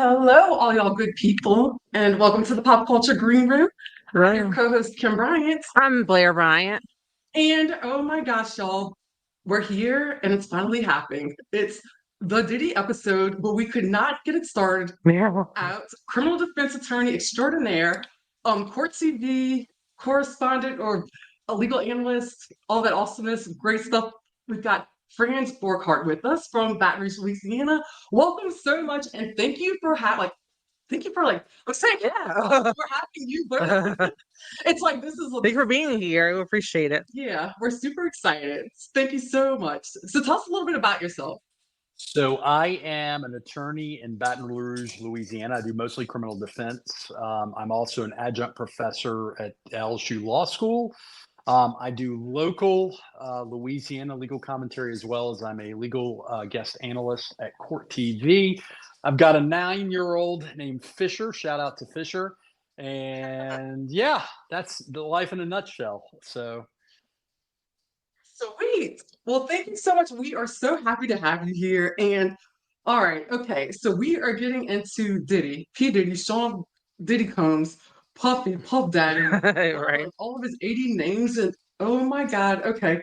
Hello, all y'all good people, and welcome to the Pop Culture Green Room. I'm your Right. co-host, Kim Bryant. I'm Blair Bryant. And oh my gosh, y'all, we're here and it's finally happening. It's the Diddy episode, but we could not get it started Yeah. out. Criminal defense attorney extraordinaire, Court TV correspondent or a legal analyst, all that awesomeness, great stuff. We've got Franz Borghardt with us from Baton Rouge, Louisiana. Welcome so much, and thank you for I'm saying Yeah. for having you both. It's like Thank you for being here. I appreciate it. yeah, we're super excited. Thank you so much. So tell us a little bit about yourself. So I am an attorney in Baton Rouge, Louisiana. I do mostly criminal defense. I'm also an adjunct professor at LSU Law School. I do local Louisiana legal commentary as well as I'm a legal guest analyst at CourtTV. I've got a 9-year-old named Fisher. Shout out to Fisher. And yeah, that's the life in a nutshell. So Sweet. Well, thank you so much. We are so happy to have you here. And all right, okay. So we are getting into Diddy, P. Diddy, Sean Diddy Combs, Puffy, Puff Daddy, Right. all of his 80 names. And oh my God, okay.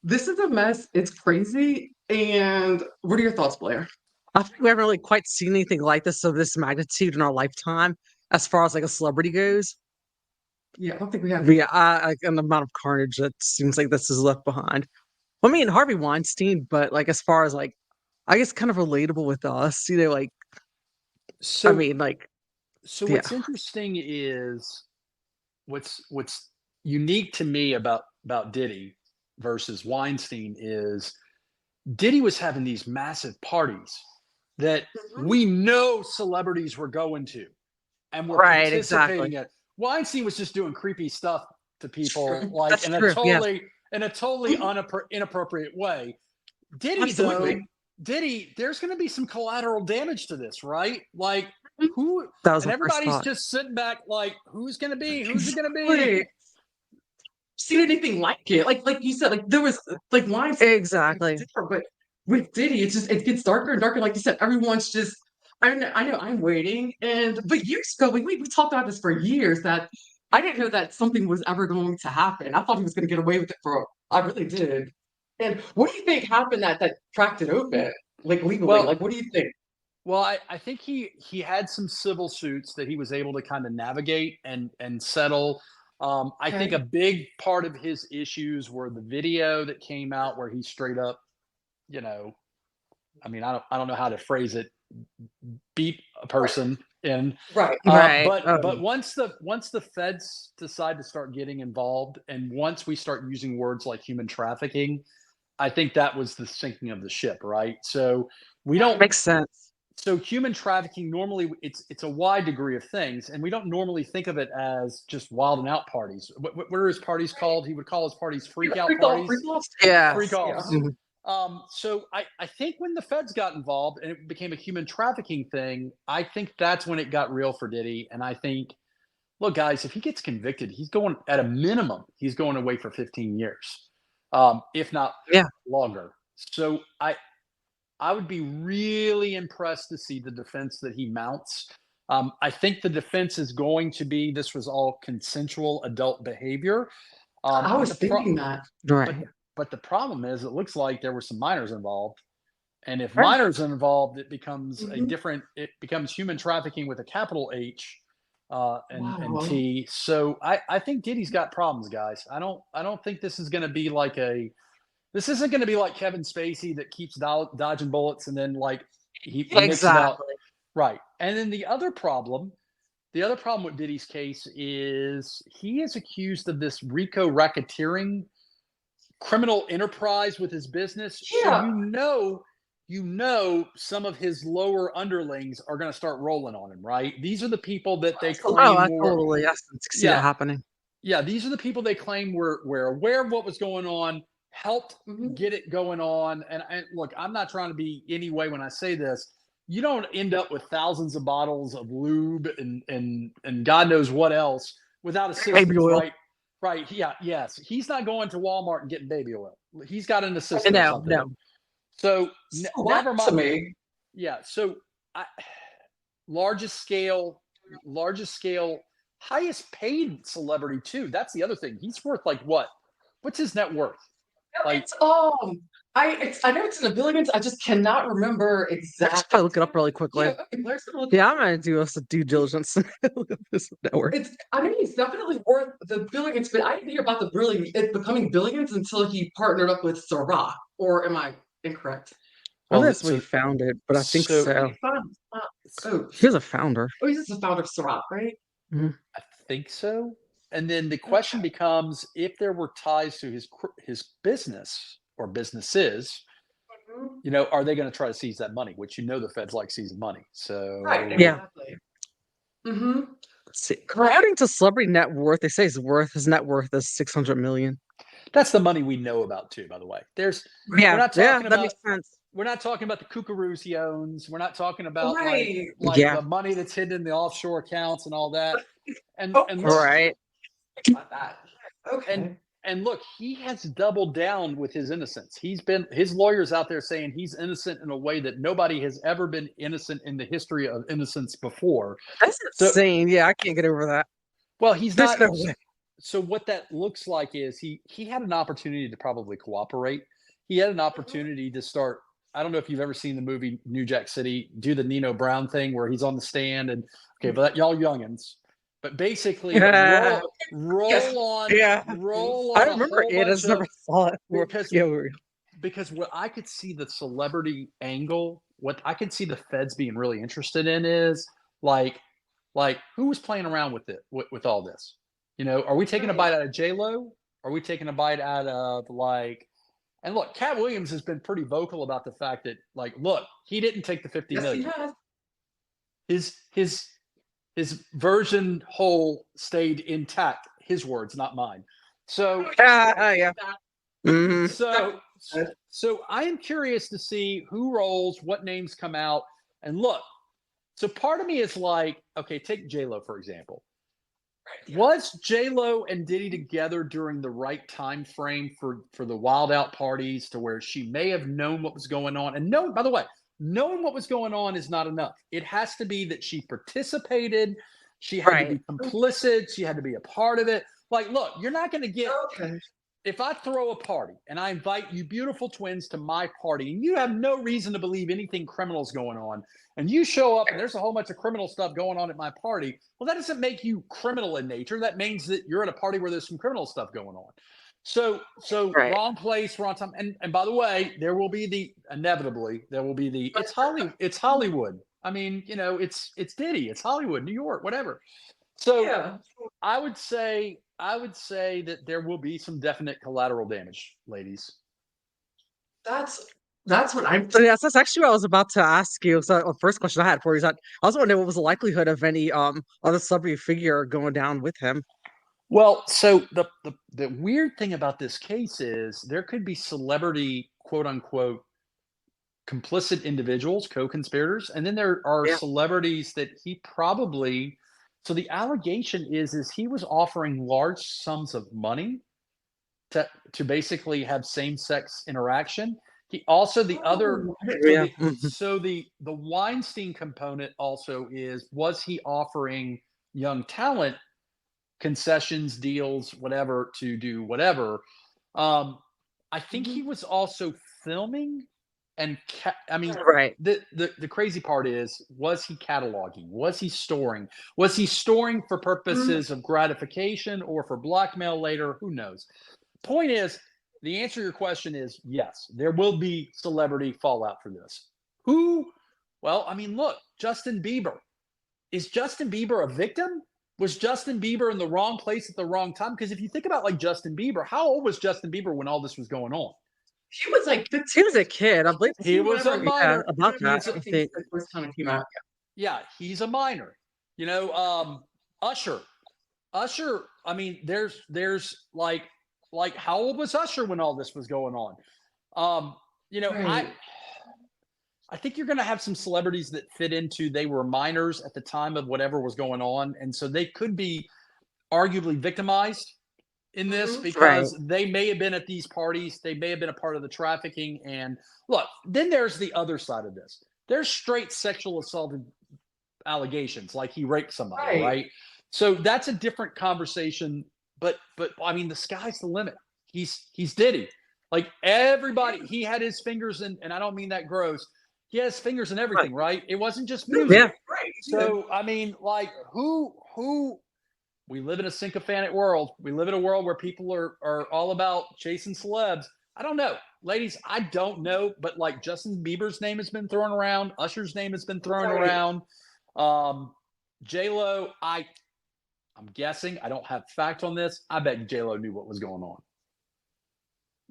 This is a mess. It's crazy. And what are your thoughts, Blair? I think we haven't really quite seen anything like this of this magnitude in our lifetime as far as like a celebrity goes. Yeah, I don't think we have. But yeah, like an amount of carnage that seems like this is left behind. Well, I mean, Harvey Weinstein, but like as far as like, I guess kind of relatable with us, like, I so mean, like, so yeah, what's interesting is what's unique to me about Diddy versus Weinstein is Diddy was having these massive parties that Mhm. we know celebrities were going to and were right, exactly. participating at. Weinstein was just doing creepy stuff to people True. like That's true. Yeah, in a totally inappropriate way. Diddy though, Absolutely. Diddy, there's going to be some collateral damage to this, right? Like who that was and my first everybody's thought. just sitting back like who's going to be? Who's it going to be? Exactly. Seen anything like it. Like you said, like there was like lines Exactly. different, but with Diddy, it gets darker and darker. Like you said, everyone's just I know I'm waiting. And but years ago, we talked about this for years that I didn't know that something was ever going to happen. I thought he was gonna get away with it for I really did. And what do you think happened that cracked it open? Like legally? Well, Like what do you think? I think he had some civil suits that he was able to kind of navigate and settle. I think a Okay. big part of his issues were the video that came out where he straight up, you know, I mean, I don't know how to phrase it, beat a Right. person. And Right. Right. but once the feds decide to start getting involved, and once we start using words like human trafficking, I think that was the sinking of the ship, right? So we don't Makes sense. so human trafficking normally it's a wide degree of things, and we don't normally think of it as just wild and out parties. What are his parties Right. called? He would call his parties Yeah, freak out freak off, freak parties, off. Yeah. freak Yes. Yeah. offs. Uh-huh. Mhm. So I think when the feds got involved and it became a human trafficking thing, I think that's when it got real for Diddy. And I think, look, guys, if he gets convicted, he's going at a minimum, he's going away for 15 years, if not Yeah. longer. So I would be really impressed to see the defense that he mounts. I think the defense is going to be this was all consensual adult behavior. I But was thinking that. but Right. but the problem is, it looks like there were some minors involved, and if Right. minors are involved, it becomes a Mhm. different. It becomes human trafficking with a capital H, and Wow. T. So I think Diddy's got problems, guys. I don't think this is going to be like a this isn't going to be like Kevin Spacey that keeps dodging bullets and then like he makes it out Exactly. right. And then the other problem with Diddy's case is he is accused of this RICO racketeering criminal enterprise with his business. So Yeah. some of his lower underlings are going to start rolling on him, right? These are the people that they Oh, claim I were totally, I see that yeah, happening. yeah, these are the people they claim were aware of what was going on, helped Mhm. get it going on. And look, I'm not trying to be any way when I say this. You don't end up with thousands of bottles of lube and God knows what else without Baby assistance, oil. right? Right. Yeah. Yes. He's not going to Walmart and getting baby oil. He's got an I assistant or know, something. no. So So what never to mind. me? Yeah. So I largest scale, highest paid celebrity too. That's the other thing. He's worth like what? What's his net worth? Like, It's I know it's in the billions. I just cannot remember Let's exactly. probably look it up really quickly. Yeah, okay, Blair's gonna look Yeah, I'm gonna do us a due diligence. Look at this network. I mean, he's definitely worth the billions, but I didn't hear about it becoming billions until he partnered up with Ciroc. Or am I incorrect? Well, well, that's where he found it, but I think so- so. Oh, He was a founder. oh, he's just the founder of Ciroc, right? I think so. And then the question becomes, if there were ties to his business or businesses, you know, are they going to try to seize that money? Which, you know, the feds like seizing money. So Right. Yeah. Exactly. Mm-hmm. Let's see. According to celebrity net worth, they say his net worth is 600 million. that's the money we know about too. By the way, there's Yeah, we're not yeah, talking that about makes sense. we're not talking about the kookaroos he owns. We're not talking about Right. like Yeah. the money that's hidden in the offshore accounts and all that. And Oh, and look, Right. About that. Okay. and look, he has doubled down with his innocence. His lawyers out there saying he's innocent in a way that nobody has ever been innocent in the history of innocence before. That's So- insane. Yeah, I can't get over that. Well, he's There's not. no way. So what that looks like is he had an opportunity to probably cooperate. He had an opportunity to start. I don't know if you've ever seen the movie New Jack City, do the Nino Brown thing where he's on the stand and okay, but y'all youngins. But basically, roll Yes. on. Yeah. Roll on. I remember a whole it. I bunch just never saw it. because- Yeah, because what I could see the celebrity angle, what I could see the feds being really interested in is like who was playing around with it with all this? You know, are we taking a bite out of J-Lo? Are we taking a bite out of like? And look, Cat Williams has been pretty vocal about the fact that like, look, he didn't take the 50 Yes, he million. has. His version whole stayed intact. His words, not mine. So yeah. Mhm. So I am curious to see who rolls, what names come out, and look. So part of me is like, okay, take J-Lo for example. Was J-Lo and Diddy together during the right time frame for the wild out parties to where she may have known what was going on? And no, by the way, knowing what was going on is not enough. It has to be that she participated. She had to be complicit. She had to be a part of it. Like, look, you're not going to get. Okay. If I throw a party and I invite you beautiful twins to my party and you have no reason to believe anything criminal is going on, and you show up and there's a whole bunch of criminal stuff going on at my party, well, that doesn't make you criminal in nature. That means that you're at a party where there's some criminal stuff going on. So wrong place, wrong time. And by the way, there will be it's Hollywood. I mean, you know, it's Diddy, it's Hollywood, New York, whatever. So Yeah. I would say that there will be some definite collateral damage, ladies. That's what I'm. So yes, that's actually what I was about to ask you. So the first question I had for you is that I was wondering what was the likelihood of any other celebrity figure going down with him. Well, so the weird thing about this case is there could be celebrity quote unquote complicit individuals, co-conspirators, and then there are celebrities that he probably. So the allegation is he was offering large sums of money to basically have same-sex interaction. He also the Weinstein component also was he offering young talent concessions, deals, whatever to do whatever. I think he was also filming and the crazy part is, was he cataloging? Was he storing? Was he storing for purposes of gratification or for blackmail later? Who knows? Point is, the answer to your question is yes, there will be celebrity fallout for this. Who? Well, I mean, look, Justin Bieber. Is Justin Bieber a victim? Was Justin Bieber in the wrong place at the wrong time? Because if you think about like Justin Bieber, how old was Justin Bieber when all this was going on? He was like 15. He was a kid. I believe He was a minor. About that. I think. First time it came out. Yeah, he's a minor. You know, Usher. I mean, there's like how old was Usher when all this was going on? You know, Right. I think you're going to have some celebrities that fit into they were minors at the time of whatever was going on, and so they could be arguably victimized in this because they may have been at these parties, they may have been a part of the trafficking. And look, then there's the other side of this. There's straight sexual assaulted allegations, like he raped somebody, Right. right? So that's a different conversation. But I mean, the sky's the limit. He's Diddy. Like everybody, he had his fingers in, and I don't mean that gross. He has fingers in everything, right? It wasn't just music. Yeah. Right. So I mean, like who we live in a sycophantic world. We live in a world where people are all about chasing celebs. I don't know. Ladies, I don't know, but like Justin Bieber's name has been thrown around, Usher's name has been thrown Right. around. J-Lo, I'm guessing, I don't have fact on this. I bet J-Lo knew what was going on.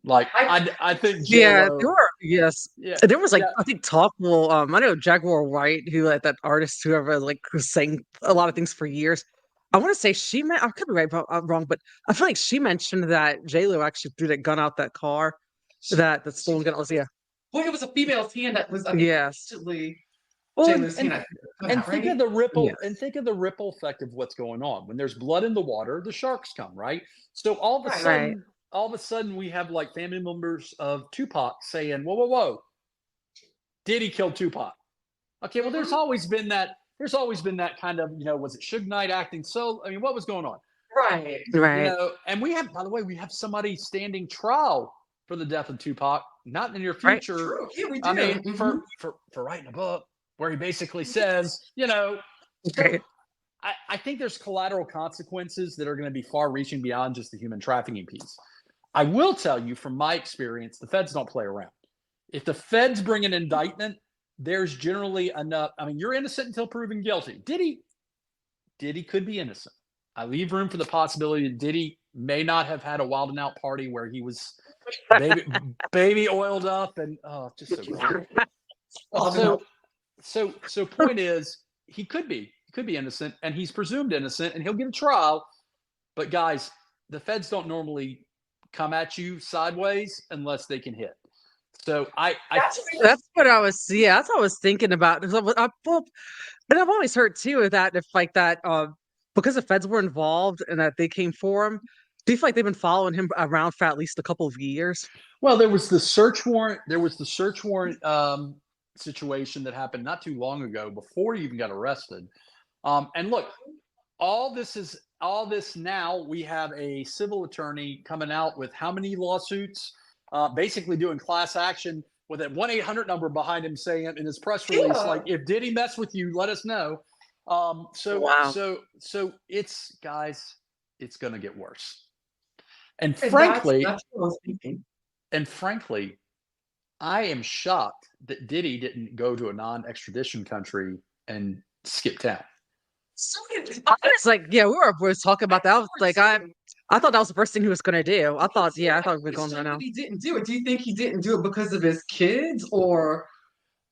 Like I think Yeah, J-Lo, there were yes. yeah, There was like yeah. I think talk well, I know Jaguar White, who like that artist whoever like who sang a lot of things for years. I want to say she meant I could be right but I'm wrong, but I feel like she mentioned that J-Lo actually threw that gun out that car. That stolen gun was yeah. Well, it was a female's hand that was, I think, Yes. allegedly Well, J-Lo's hand. and think of the Yes. ripple effect of what's going on. When there's blood in the water, the sharks come, right? So all of a Right. sudden, Right. all of a sudden, we have like family members of Tupac saying, "Whoa, whoa, whoa, Diddy killed Tupac." Okay, well, there's always been that. There's always been that kind of, was it Suge Knight acting so? I mean, what was going on? Right. Right. And we have, by the way, we have somebody standing trial for the death of Tupac, not in the near Right. future. True. Yeah, we do. I mean, Mhm. for writing a book where he basically says, so Right. I think there's collateral consequences that are going to be far reaching beyond just the human trafficking piece. I will tell you from my experience, the feds don't play around. If the feds bring an indictment, there's generally enough. I mean, you're innocent until proven guilty. Diddy could be innocent. I leave room for the possibility that Diddy may not have had a wild and out party where he was baby oiled up and just so gross. So point is, he could be innocent, and he's presumed innocent, and he'll get a trial. But guys, the feds don't normally come at you sideways unless they can hit. So That's what I was that's what I was thinking about. And I've always heard too that if like that because the feds were involved and that they came for him, do you feel like they've been following him around for at least a couple of years? well, there was the search warrant. Situation that happened not too long ago before he even got arrested. And look, all this now we have a civil attorney coming out with how many lawsuits, basically doing class action with a 1-800 number behind him saying in his press release, like, if Diddy mess with you, let us know. Wow. So it's, guys, it's going to get worse. And And frankly, that's what I was thinking. I am shocked that Diddy didn't go to a non-extradition country and skip town. So I was like, yeah, we were talking about that. I was like, I thought that was the first thing he was gonna do. I thought we were going there now. He didn't do it. Do you think he didn't do it because of his kids, or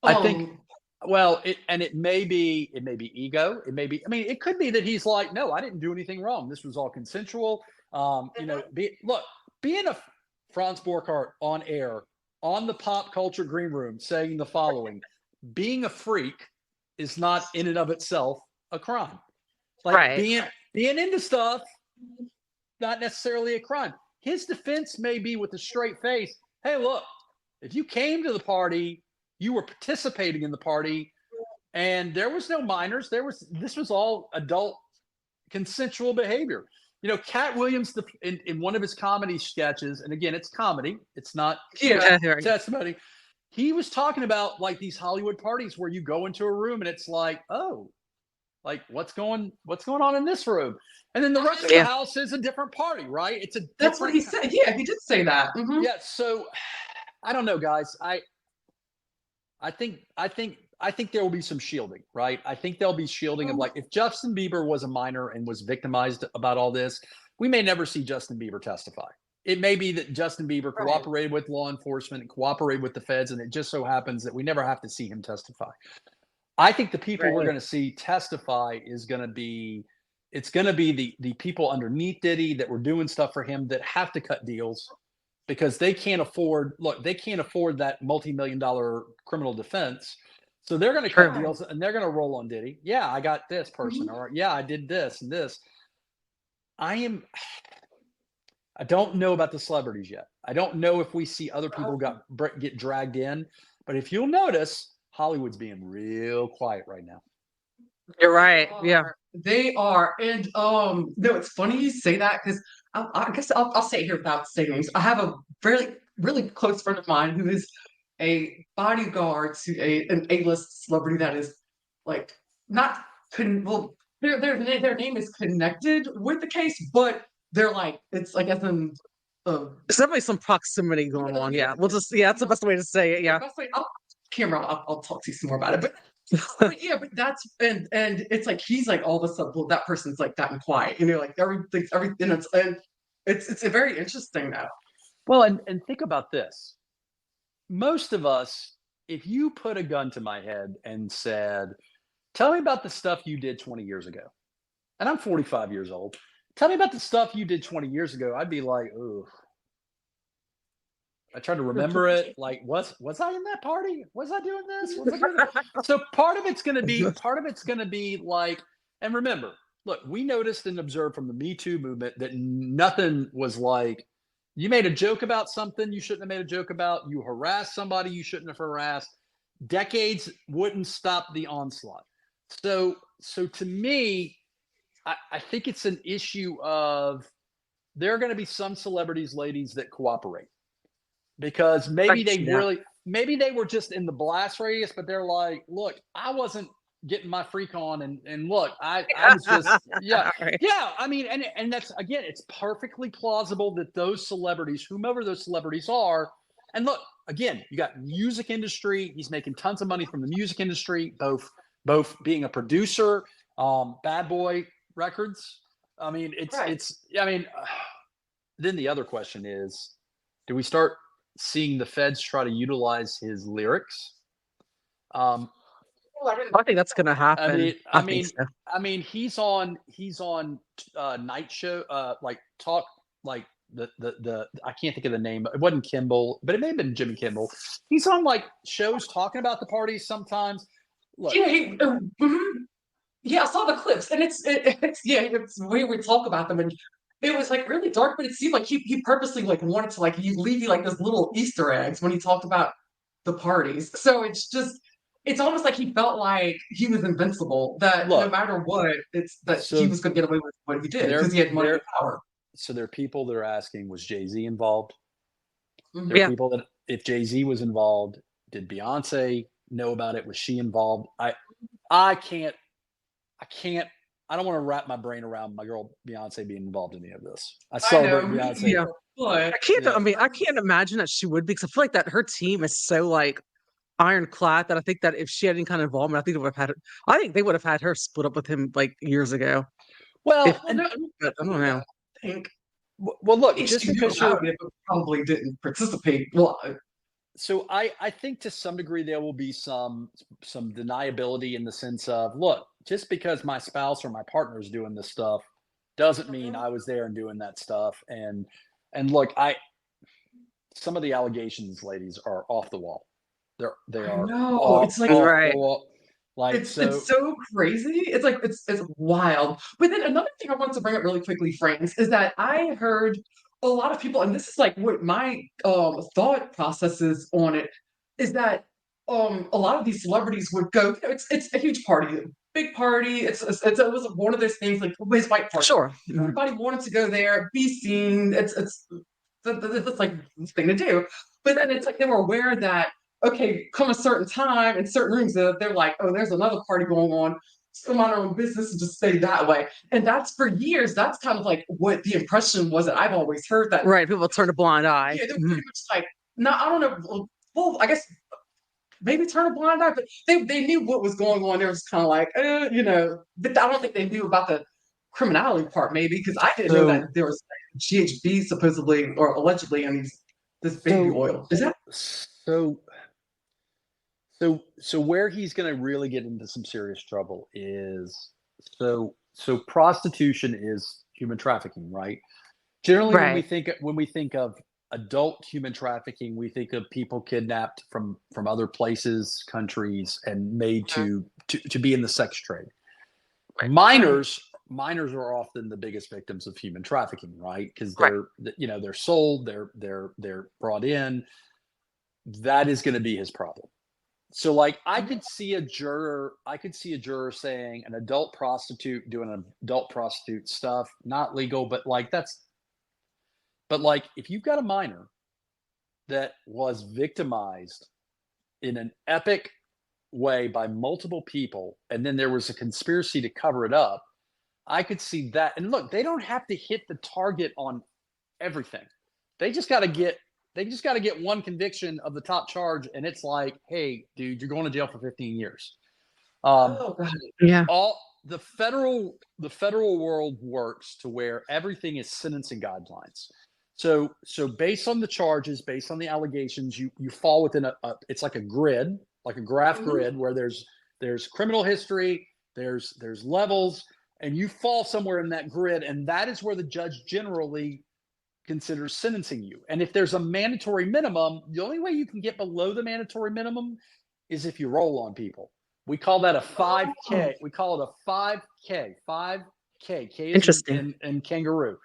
I think, well, it may be ego. It may be. I mean, it could be that he's like, no, I didn't do anything wrong. This was all consensual. Being a Franz Borghardt on air on the pop culture green room saying the following: being a freak is not in and of itself a crime. Like, Right. being into stuff, not necessarily a crime. His defense may be with a straight face. Hey, look, if you came to the party, you were participating in the party, and there was no minors. This was all adult consensual behavior. Cat Williams in one of his comedy sketches, and again, it's comedy, it's not testimony. He was talking about like these Hollywood parties where you go into a room and it's like, oh, like what's going on in this room, and then the rest of the house is a different party, right? That's what he said. Yeah, he did say that. Mhm. Yeah. So I don't know, guys. I think there will be some shielding, right? I think there'll be shielding of, like, if Justin Bieber was a minor and was victimized about all this, we may never see Justin Bieber testify. It may be that Justin Bieber cooperated with law enforcement and cooperated with the feds, and it just so happens that we never have to see him testify. I think the people we're going to see testify is going to be the people underneath Diddy that were doing stuff for him that have to cut deals because they can't afford that multi-million-dollar criminal defense. So they're going to cut deals and they're going to roll on Diddy. Yeah, I got this person, or yeah, I did this and this. I don't know about the celebrities yet. I don't know if we see other people get dragged in, but if you'll notice, Hollywood's being real quiet right now. You're right. Yeah. They are. And no, it's funny you say that because I guess I'll say it here without saying names. I have a really, really close friend of mine who is a bodyguard to an A-list celebrity that is like not well, their name is connected with the case, but they're like it's like as in There's definitely some proximity going on. Yeah. We'll just, yeah, that's the best way to say it. Yeah. best way, camera, I'll talk to you some more about it. But yeah, but that's and it's like he's like all of a sudden, well, that person's like gotten quiet, like everything, and it's a very interesting now. Well, and think about this. Most of us, if you put a gun to my head and said, "Tell me about the stuff you did 20 years ago," and I'm 45 years old, tell me about the stuff you did 20 years ago, I'd be like, "Ooh." I tried to remember it. Like, was I in that party? Was I doing this? Was I doing that? So part of it's going to be like, and remember, look, we noticed and observed from the Me Too movement that nothing was like, you made a joke about something you shouldn't have made a joke about. You harassed somebody you shouldn't have harassed. Decades wouldn't stop the onslaught. So to me, I think it's an issue of there are going to be some celebrities, ladies, that cooperate. Because maybe maybe they were just in the blast radius, but they're like, look, I wasn't getting my freak on, and look, I was just yeah. I mean, and that's again, it's perfectly plausible that those celebrities, whomever those celebrities are, and look, again, you got music industry. He's making tons of money from the music industry, both being a producer, Bad Boy Records. I mean, it's. I mean, then the other question is, do we start seeing the feds try to utilize his lyrics? I think that's going to happen. I mean, he's on night show, like talk, like the I can't think of the name. It wasn't Kimball, but it may have been Jimmy Kimball. He's on like shows talking about the parties sometimes. Look, yeah, I saw the clips, and it's we would talk about them, and it was like really dark, but it seemed like he purposely like wanted to like leave you like this little Easter eggs when he talked about the parties. So it's almost like he felt like he was invincible. That no matter what, he was going to get away with what he did because he had money and power. So there are people that are asking, was JayZ involved? Mm-hmm. There are people that if JayZ was involved, did Beyonce know about it? Was she involved? I don't want to wrap my brain around my girl Beyonce being involved in any of this. I celebrate Beyonce. Yeah. I can't imagine that she would, because I feel like that her team is so like ironclad that I think that if she had any kind of involvement, I think they would have had her split up with him like years ago. Well, I don't know. Well, look, just because you probably didn't participate. Well, so I think to some degree there will be some deniability in the sense of, look, just because my spouse or my partner is doing this stuff doesn't mean I was there and doing that stuff. And look, some of the allegations, ladies, are off the wall. They are. No, it's like right. Like it's so crazy. It's like it's wild. But then another thing I wanted to bring up really quickly, Franz, is that I heard a lot of people, and this is like what my thought process is on it, is that a lot of these celebrities would go. It's a huge party, big party. It was one of those things like his white party. Sure, everybody wanted to go there, be seen. It's like the thing to do. But then it's like they were aware that, okay, come a certain time in certain rooms, they're like, oh, there's another party going on. So mind our own business and just stay that way. And that's for years. That's kind of like what the impression was that I've always heard that. Right, people turn a blind eye. Yeah, they're pretty much like, no, I don't know. Well, I guess maybe turn a blind eye, but they knew what was going on. They were just kind of like, but I don't think they knew about the criminality part, maybe, because I didn't know that there was GHB supposedly or allegedly in this baby oil. Is that so where he's going to really get into some serious trouble is so prostitution is human trafficking, right? Generally, when we think of adult human trafficking, we think of people kidnapped from other places, countries, and made to be in the sex trade. Right. Minors are often the biggest victims of human trafficking, right? Because they're sold, they're brought in. That is going to be his problem. So like I could see a juror saying an adult prostitute doing adult prostitute stuff, not legal, but like if you've got a minor that was victimized in an epic way by multiple people, and then there was a conspiracy to cover it up, I could see that. And look, they don't have to hit the target on everything. They just got to get one conviction of the top charge, and it's like, hey, dude, you're going to jail for 15 years. Oh, God. Yeah. All the federal world works to where everything is sentencing guidelines. So based on the charges, based on the allegations, you fall within it's like a grid, like a graph grid, where there's criminal history, there's levels, and you fall somewhere in that grid, and that is where the judge generally considers sentencing you. And if there's a mandatory minimum, the only way you can get below the mandatory minimum is if you roll on people. We call that a 5K. We call it a 5K. 5K. K is Interesting. in kangaroo.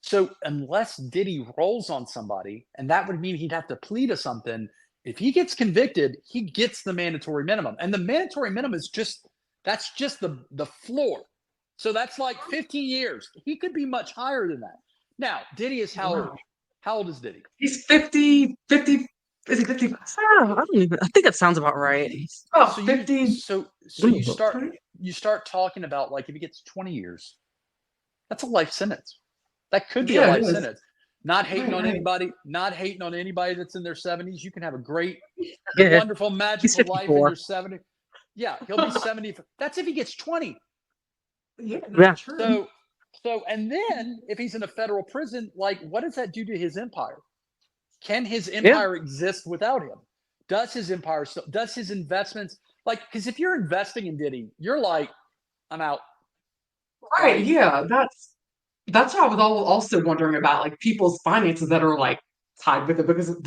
So unless Diddy rolls on somebody, and that would mean he'd have to plead to something, if he gets convicted, he gets the mandatory minimum. And the mandatory minimum is just the floor. So that's like 15 years. He could be much higher than that. Now, Diddy is how old? How old is Diddy? He's 50, is he 50? I think that sounds about right. Oh, So 50. So you start talking about, like, if he gets 20 years, that's a life sentence. That could be a life sentence. Not hating on anybody, that's in their 70s. You can have a great, wonderful, magical life in your 70s. Yeah, he'll be 70. That's if he gets 20. Yeah. True. So, and then if he's in a federal prison, like, what does that do to his empire? Can his empire exist without him? Does his empire does his investments, like, because if you're investing in Diddy, you're like, I'm out. Right. Yeah. That's what I was also wondering about, like, people's finances that are like tied with it, because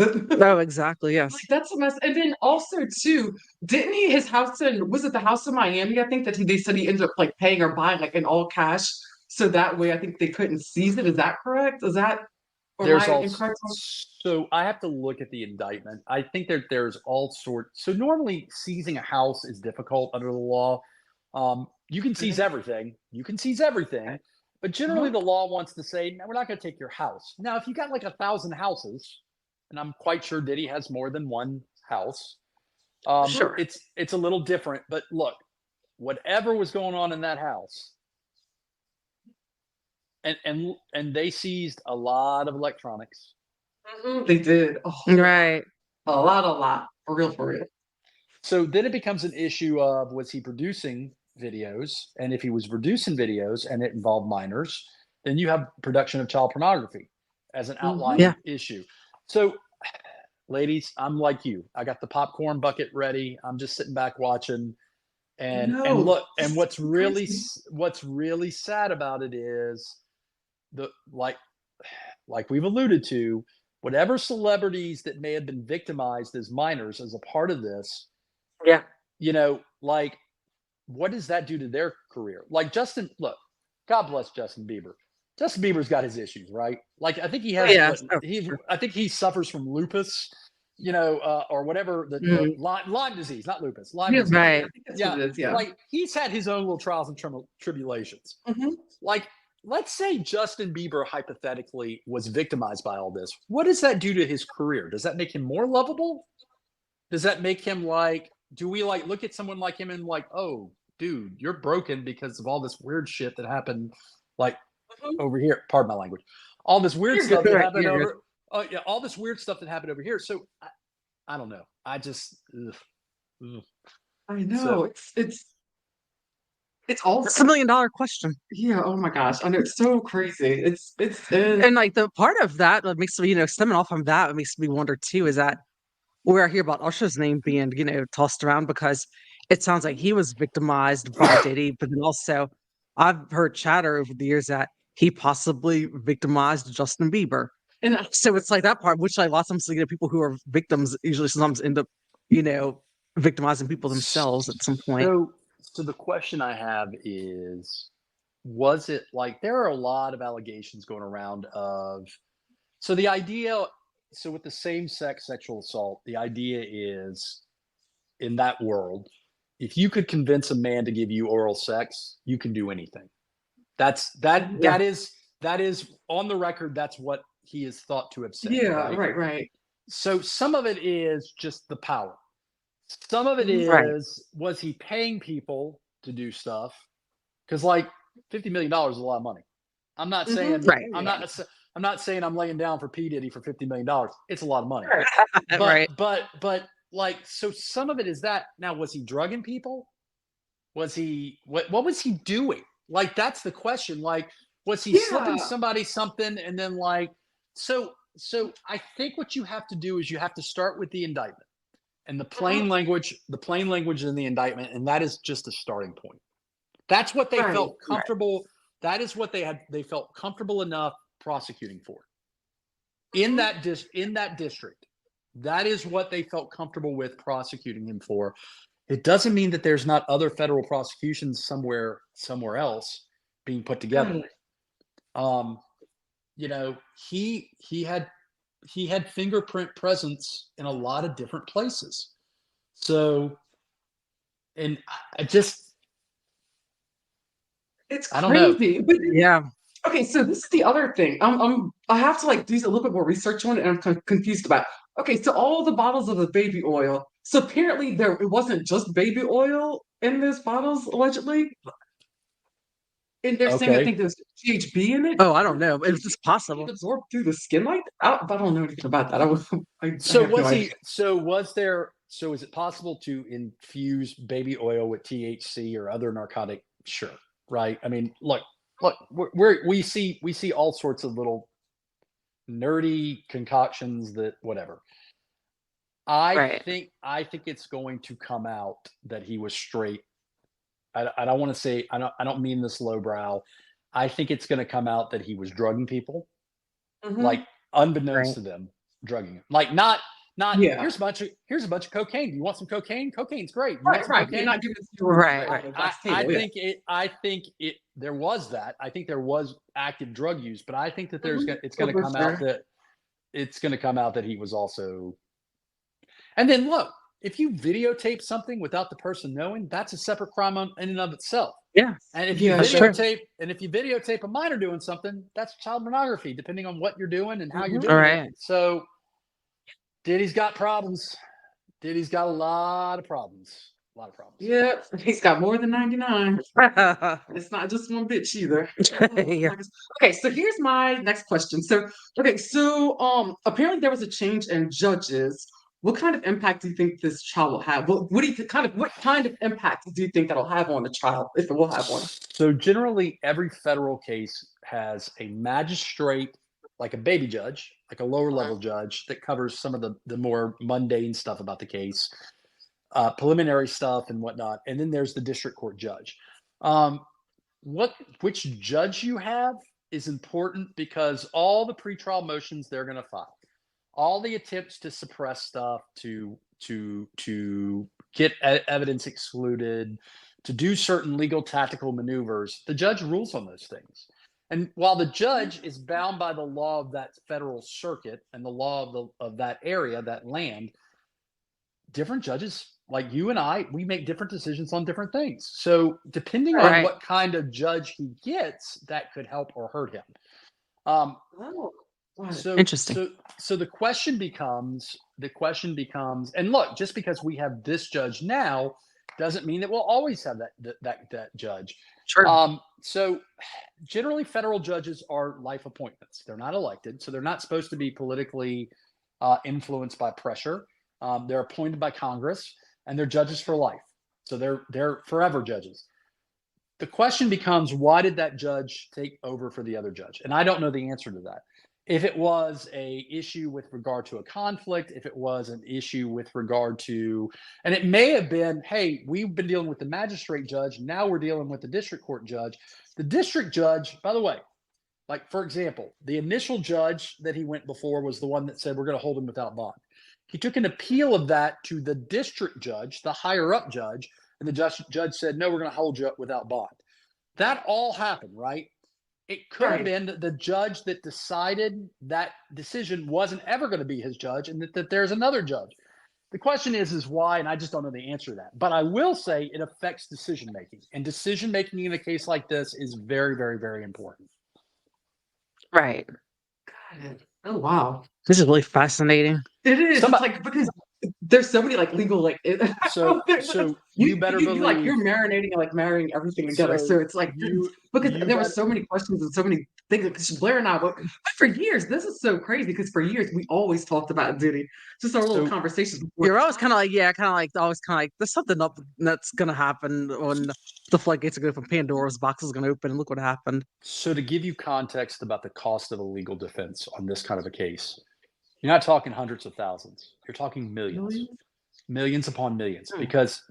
Oh, exactly. Yes. like, that's a mess. And then also too, didn't he, his house was it the house in Miami? I think that they said he ended up like paying or buying like in all cash, so that way I think they couldn't seize it. Is that correct? Is that, or am I incorrect? So I have to look at the indictment. I think that there's all sorts. So normally seizing a house is difficult under the law. You can seize everything. But generally the law wants to say, no, we're not going to take your house. Now, if you got like 1,000 houses, and I'm quite sure Diddy has more than one house, Sure. it's a little different. But look, whatever was going on in that house, and they seized a lot of electronics. They did. Oh, Right. a lot. For real. So then it becomes an issue of, was he producing videos? And if he was producing videos and it involved minors, then you have production of child pornography as an outlying issue. So, ladies, I'm like you. I got the popcorn bucket ready. I'm just sitting back watching. And look, and what's really sad about it is the like we've alluded to, whatever celebrities that may have been victimized as minors as a part of this, like, what does that do to their career? Like Justin, look, God bless Justin Bieber. Justin Bieber's got his issues, right? Like, I think he has, I think he suffers from lupus, or whatever, the Lyme disease, not lupus, Lyme disease. Right. Yeah. Like, he's had his own little trials and tribulations. Like, let's say Justin Bieber hypothetically was victimized by all this. What does that do to his career? Does that make him more lovable? Does that make him like, do we like look at someone like him and like, oh, dude, you're broken because of all this weird shit that happened, like, over here? Pardon my language. All this weird stuff that happened over. Oh yeah, all this weird stuff that happened over here. So I don't know. I just. I know. So, it's all. It's $1 million question. Yeah. Oh my gosh. I know, it's so crazy. It's and like the part of that makes me, stemming off from that, it makes me wonder too, is that where I hear about Usher's name being, tossed around, because it sounds like he was victimized by Diddy, but then also I've heard chatter over the years that he possibly victimized Justin Bieber. And so it's like that part, which like lots of times, people who are victims usually sometimes end up, victimizing people themselves at some point. So the question I have is, was it like, there are a lot of allegations going around of, so the idea, so with the same-sex sexual assault, the idea is in that world, if you could convince a man to give you oral sex, you can do anything. That is on the record. That's what he is thought to have said. Yeah, Right. right. So some of it is just the power. Some of it Right. is, was he paying people to do stuff? Because like $50 million is a lot of money. I'm not saying Right. I'm not saying I'm laying down for P. Diddy for $50 million. It's a lot of money. Right. But like, so some of it is that. Now, was he drugging people? Was he what was he doing? Like, that's the question. Like, was he slipping Yeah. somebody something and then like, so I think what you have to do is you have to start with the indictment and the plain language in the indictment, and that is just a starting point. That's what they Right. felt comfortable. That is what they felt comfortable enough prosecuting for. In that district. That is what they felt comfortable with prosecuting him for. It doesn't mean that there's not other federal prosecutions somewhere else being put together. Right. You know, he had fingerprint presence in a lot of different places. So, and I just, It's I don't know. crazy. But Yeah. okay, so this is the other thing. I have to like do a little bit more research on it, and I'm confused about. Okay, so all the bottles of the baby oil. So apparently it wasn't just baby oil in those bottles, allegedly. And they're saying I Okay. think there's GHB in it. Oh, I don't know. It was just possible. Absorbed through the skin like that? I don't know anything about that. I So have no idea. so is it possible to infuse baby oil with THC or other narcotic? Sure. Right. I mean, look, we see all sorts of little nerdy concoctions that whatever. I Right. think it's going to come out that he was straight. I don't want to say, I don't mean this lowbrow. I think it's going to come out that he was drugging people, like Mhm. unbeknownst Right. to them, drugging them. Like not Yeah. here's a bunch of cocaine. Do you want some cocaine? Cocaine's great. You want some Right. You're cocaine? not giving it to you Right. on the glass table. Yeah. I think it there was that. I think there was active drug use, but I think that it's going Oh, to for come out sure. that he was also. And then look, if you videotape something without the person knowing, that's a separate crime in and of itself. Yeah. And if you Yeah, That's true. videotape a minor doing something, that's child pornography, depending on what you're doing and how you're Mhm. doing it. Right. So Diddy's got problems. Diddy's got a lot of problems. A lot of problems. Yeah, he's got more than 99. It's not just one bitch either. Yeah. Okay, so here's my next question. So, okay, so apparently there was a change in judges. What kind of impact do you think this trial will have? What do you what kind of impact do you think that'll have on the trial, if it will have one? So generally, every federal case has a magistrate, like a baby judge, like a lower level judge that covers some of the more mundane stuff about the case, preliminary stuff and whatnot. And then there's the district court judge. Um, which judge you have is important because all the pretrial motions they're going to file, all the attempts to suppress stuff, to get evidence excluded, to do certain legal tactical maneuvers, the judge rules on those things. And while the judge is bound by the law of that federal circuit and the law of that area, that land, different judges like you and I, we make different decisions on different things. So depending on Right. what kind of judge he gets, that could help or hurt him. Um, Oh, got it. so Interesting. so the question becomes, and look, just because we have this judge now doesn't mean that we'll always have that judge. Sure. So generally federal judges are life appointments. They're not elected, so they're not supposed to be politically influenced by pressure. They're appointed by Congress, and they're judges for life. So they're forever judges. The question becomes, why did that judge take over for the other judge? And I don't know the answer to that. If it was a issue with regard to a conflict, if it was an issue with regard to, and it may have been, hey, we've been dealing with the magistrate judge, now we're dealing with the district court judge. The district judge, by the way, like for example, the initial judge that he went before was the one that said we're going to hold him without bond. He took an appeal of that to the district judge, the higher up judge, and the judge said, no, we're going to hold you up without bond. That all happened, right? It could have been that the judge that decided that decision wasn't ever going to be his judge, and that there's another judge. The question is why, and I just don't know the answer to that. But I will say it affects decision making, and decision making in a case like this is very, very, very important. Right. Got it. Oh wow. This is really fascinating. It is. It's Somebody, like because there's so many like legal like so you better you like believe. you're marinating and like marrying everything together. So it's like because you there were bet, so many questions and so many things. Because Blair and I, but for years, this is so crazy because for years we always talked about Diddy. Just our little so conversations before. You're always kind of like, yeah, kind of like, always kind of like, there's something up that's gonna happen when the floodgates are going to open, Pandora's box is gonna open, and look what happened. So to give you context about the cost of a legal defense on this kind of a case, you're not talking hundreds of thousands. You're talking millions. Millions upon millions, because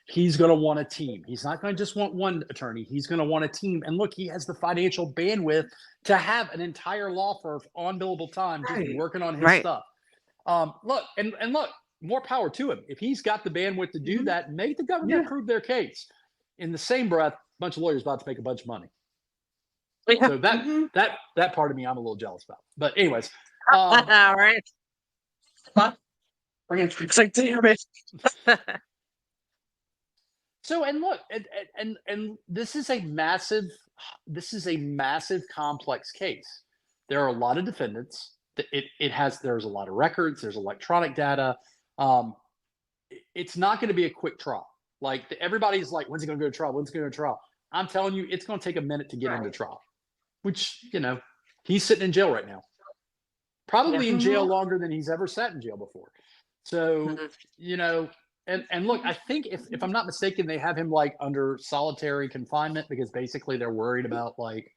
he's going to want a team. He's not going to just want one attorney. He's going to want a team. And look, he has the financial bandwidth to have an entire law firm on billable time just working on his stuff. Look, more power to him. If he's got the bandwidth to do that, make the government prove their case. In the same breath, a bunch of lawyers about to make a bunch of money. So that part of me, I'm a little jealous about. But anyways, All right. It's like, damn it. So, and look, and this is a massive complex case. There are a lot of defendants. There's a lot of records. There's electronic data. It's not going to be a quick trial. Like everybody's like, when's it going to go to trial? When's it going to go to trial? I'm telling you, it's going to take a minute to get into trial. Which he's sitting in jail right now. Probably in jail longer than he's ever sat in jail before. So, and look, I think if I'm not mistaken, they have him like under solitary confinement because basically they're worried about like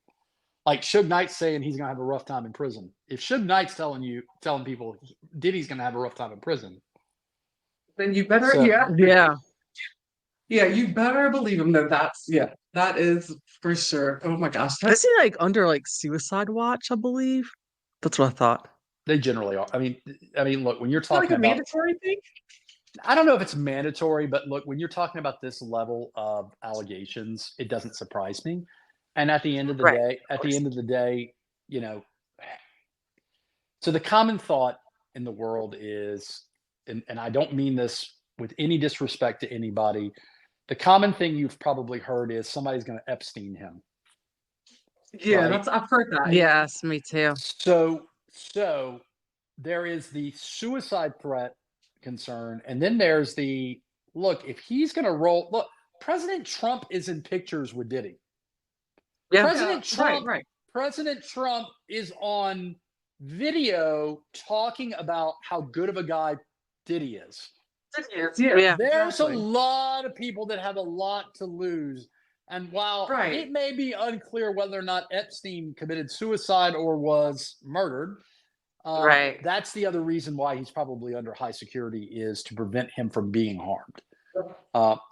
Suge Knight's saying he's gonna have a rough time in prison. If Suge Knight's telling people Diddy's gonna have a rough time in prison, then you better you better believe him though. That is for sure. Oh my gosh. Is he like under like suicide watch, I believe? That's what I thought. They generally are. I mean, look, when you're talking like a about mandatory thing, I don't know if it's mandatory, but look, when you're talking about this level of allegations, it doesn't surprise me. And at the end of the day, so the common thought in the world is, and I don't mean this with any disrespect to anybody, the common thing you've probably heard is somebody's going to Epstein him. Yeah, right? I've heard that. Yes, me too. So there is the suicide threat concern, and then there's the look. If he's going to roll, look, President Trump is in pictures with Diddy. Yeah, President Trump is on video talking about how good of a guy Diddy is. There's a lot of people that have a lot to lose. And while it may be unclear whether or not Epstein committed suicide or was murdered, that's the other reason why he's probably under high security is to prevent him from being harmed.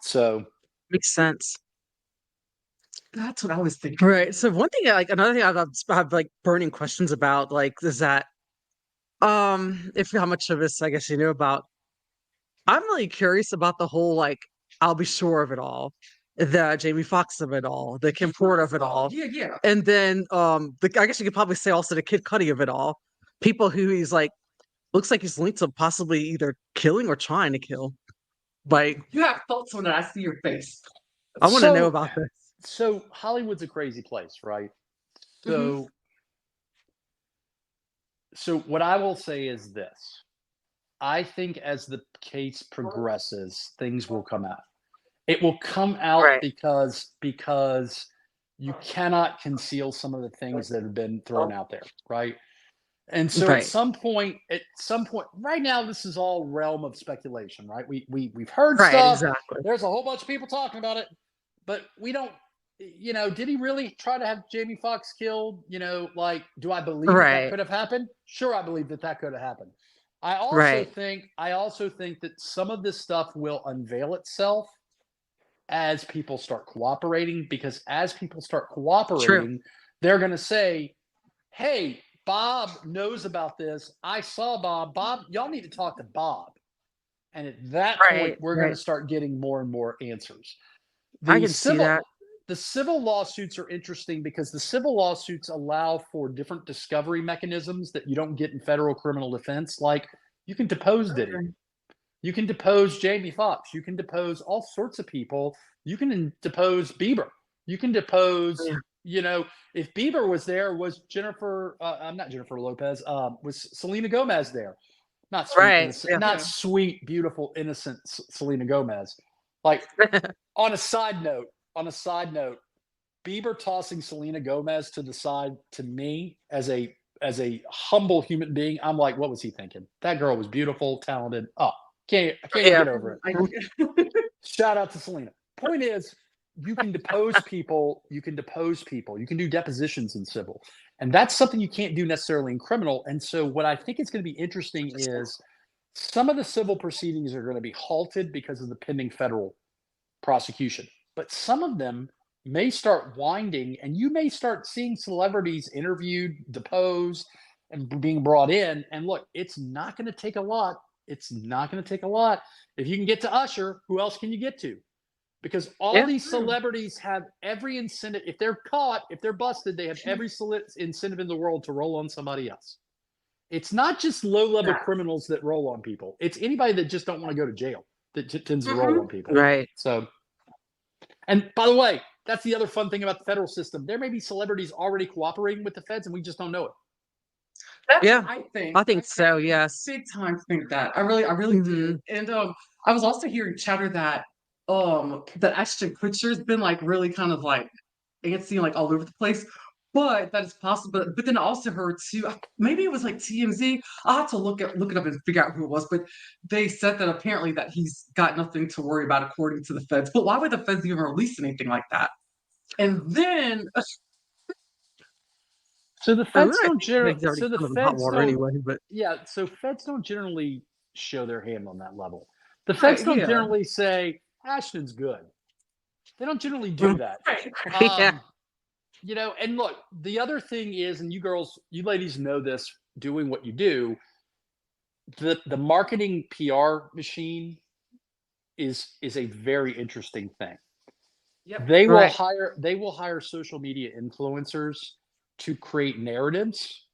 So makes sense. That's what I was thinking. Right. So one thing, another thing I have like burning questions about, like, is that, if how much of this I guess you know about. I'm really curious about the whole like I'll be sure of it all, the Jamie Foxx of it all, the Kim Porter of it all. Yeah. And then I guess you could probably say also the Kid Cudi of it all. People who he's like looks like he's linked to possibly either killing or trying to kill. Like, you have thoughts on that. I see your face. I want to know about this. So Hollywood's a crazy place, right? So so what I will say is this. I think as the case progresses, things will come out. It will come out because you cannot conceal some of the things that have been thrown out there, right? And so at some point, right now, this is all realm of speculation, right? We've heard stuff. Exactly. There's a whole bunch of people talking about it, but we don't. Did he really try to have Jamie Foxx killed? Like, do I believe that could have happened? Sure, I believe that could have happened. I also think that some of this stuff will unveil itself as people start cooperating, because as people start cooperating, they're going to say, hey, Bob knows about this. I saw Bob. Bob, y'all need to talk to Bob. And at that point, we're going to start getting more and more answers. I can see that. The civil lawsuits are interesting because the civil lawsuits allow for different discovery mechanisms that you don't get in federal criminal defense. Like, you can depose Diddy. You can depose Jamie Foxx. You can depose all sorts of people. You can depose Bieber. You can depose, Yeah. you know, if Bieber was there, was Jennifer, I'm not Jennifer Lopez, was Selena Gomez there? Not sweet, Right. innocent, Yeah. not Yeah. sweet, beautiful, innocent Selena Gomez. Like, on a side note, Bieber tossing Selena Gomez to the side, to me, as a humble human being, I'm like, what was he thinking? That girl was beautiful, talented. Oh, I can't even Yeah. get over it. I, Shout out to Selena. Point is, you can depose people. You can depose people. You can do depositions in civil, and that's something you can't do necessarily in criminal. And so, what I think is going to be interesting is some of the civil proceedings are going to be halted because of the pending federal prosecution, but some of them may start winding, and you may start seeing celebrities interviewed, deposed, and being brought in. And look, it's not going to take a lot. It's not going to take a lot. If you can get to Usher, who else can you get to? Because all Yeah. these celebrities have every incentive. If they're caught, if they're busted, they have every incentive in the world to roll on somebody else. It's not just low-level criminals that roll on people. It's anybody that just don't want to go to jail that tends to roll on people. Right. So, and by the way, that's the other fun thing about the federal system. There may be celebrities already cooperating with the feds, and we just don't know it. that's Yeah. what I think. I think so. Yes. Big time think that. I really do. And I was also hearing chatter that Ashton Kutcher's been like really kind of like antsy and like all over the place. But that is possible. But then I also heard too, maybe it was like TMZ. I'll have to look it up and figure out who it was. But they said that apparently that he's got nothing to worry about according to the feds. But why would the feds even release anything like that? And then So the I feds really don't think generally. he's already So the kind of in hot feds water don't. anyway. But Yeah. So feds don't generally show their hand on that level. The right, feds don't yeah. generally say Ashton's good. They don't generally do that. Right. yeah. You know, and look, the other thing is, and you girls, you ladies know this, doing what you do, the marketing PR machine is a very interesting thing. Yep. Right. They will hire social media influencers to create narratives,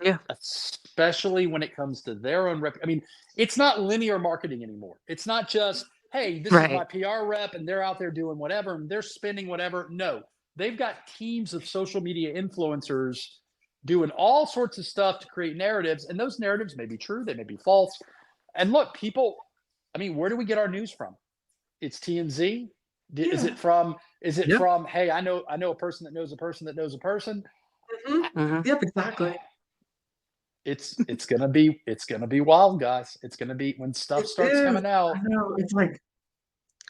Yeah. especially when it comes to their own rep. I mean, it's not linear marketing anymore. It's not just, hey, this is Right. my PR rep and they're out there doing whatever and they're spending whatever. No, they've got teams of social media influencers doing all sorts of stuff to create narratives. And those narratives may be true, they may be false. And look, people, I mean, where do we get our news from? It's TMZ. Is Yeah. it from? Is it Yeah. from? Hey, I know a person that knows a person that knows a person. Mhm. Yep, exactly. It's gonna be wild, guys. It's gonna be when stuff It starts is. coming out. I know. It's like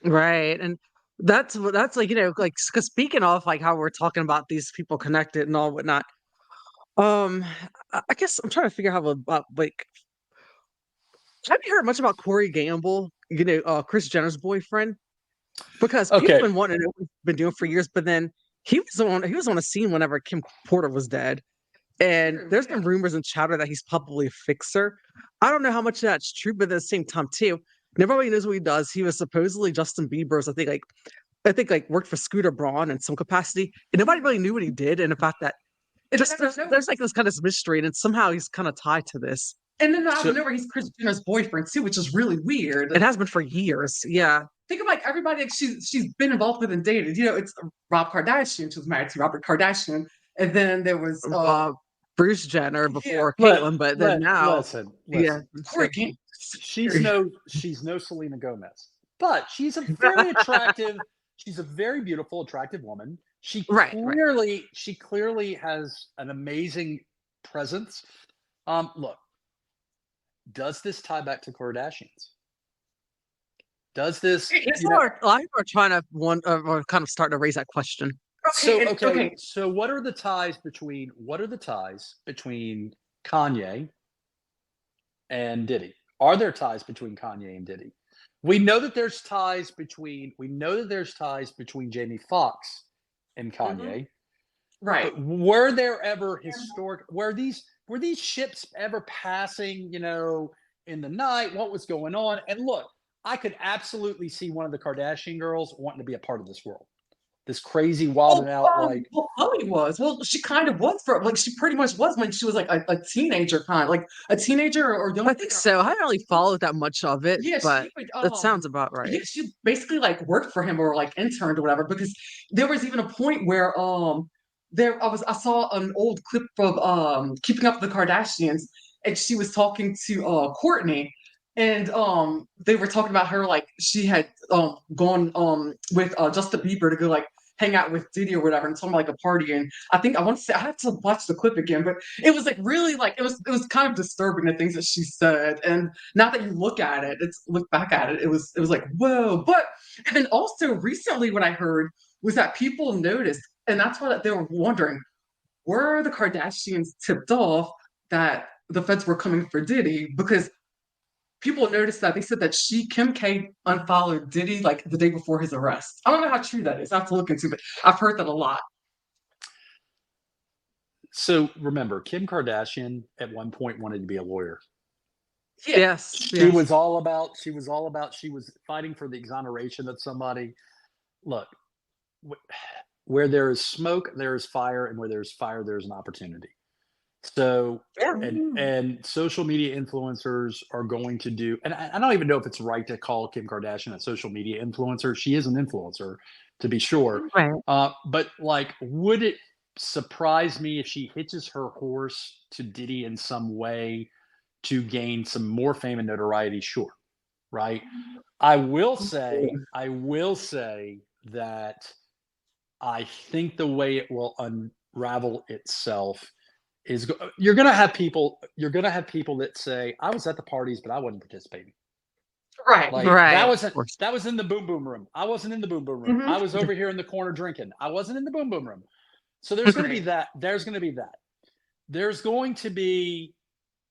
Right. And that's like, like, because speaking of like how we're talking about these people connected and all whatnot, um, I guess I'm trying to figure out how about like, have you heard much about Corey Gamble? Chris Jenner's boyfriend, because people Okay, been wanting to know what he's been doing for years, but then he was on a scene whenever Kim Porter was dead. And true, there's yeah. been rumors and chatter that he's probably a fixer. I don't know how much of that's true, but at the same time, too, nobody knows what he does. He was supposedly Justin Bieber's, I think, worked for Scooter Braun in some capacity. And nobody really knew what he did. And the fact that And then just out of there's nowhere, like this kind of mystery, and somehow he's kind of tied to this. out so of nowhere, he's Kris Jenner's boyfriend too, which is really weird. It has been for years. Yeah. Think of like everybody that she's been involved with and dated. You know, it's Rob Kardashian. She was married to Robert Kardashian, and then there was Uh, Bruce Jenner yeah, before Caitlyn, but then now, yeah. listen. Corey Gamble. She's no Selena Gomez, but she's a very attractive. She's a very beautiful, attractive woman. Right. She clearly has an amazing presence. Look, does this tie back to Kardashians? Does this? It's hard. A lot of people are trying to or kind of starting to raise that question. Okay. So what are the ties between Kanye and Diddy? Are there ties between Kanye and Diddy? We know that there's ties between Jamie Foxx and Kanye. Right. But were there ever were these ships ever passing, in the night? What was going on? And look, I could absolutely see one of the Kardashian girls wanting to be a part of this world. this crazy wild and out like. Well, Chloe was. Well, she kind of was for like she pretty much was when she was like a teenager, kind of like a teenager or young. I think so. I haven't really followed that much of it, Yeah, but she would. that sounds about right. Yeah, she basically like worked for him or like interned or whatever. Because there was even a point where I saw an old clip of Keeping Up with the Kardashians, and she was talking to Courtney, and they were talking about her like she had gone with Justin Bieber to go like hang out with Diddy or whatever and something like a party. And I want to say I have to watch the clip again, but it was like really like it was kind of disturbing the things that she said. And now that you look at it, look back at it, it was like whoa. But and then also recently what I heard was that people noticed, and that's what they were wondering, were the Kardashians tipped off that the feds were coming for Diddy? Because people noticed that they said that Kim K unfollowed Diddy like the day before his arrest. I don't know how true that is. I have to look into it. I've heard that a lot. So remember, Kim Kardashian at one point wanted to be a lawyer. Yeah. Yes. She was fighting for the exoneration of somebody. Look, where there is smoke, there is fire, and where there's fire, there's an opportunity. So, and social media influencers are going to do, and I don't even know if it's right to call Kim Kardashian a social media influencer. She is an influencer, to be sure. Right. But like, would it surprise me if she hitches her horse to Diddy in some way to gain some more fame and notoriety? Sure. Right. I will say that I think the way it will unravel itself is you're going to have people that say, I was at the parties, but I wasn't participating. Right. Like, that was in the boom boom room. I wasn't in the boom boom room. I was over here in the corner drinking. I wasn't in the boom boom room. So there's going to be that. There's going to be,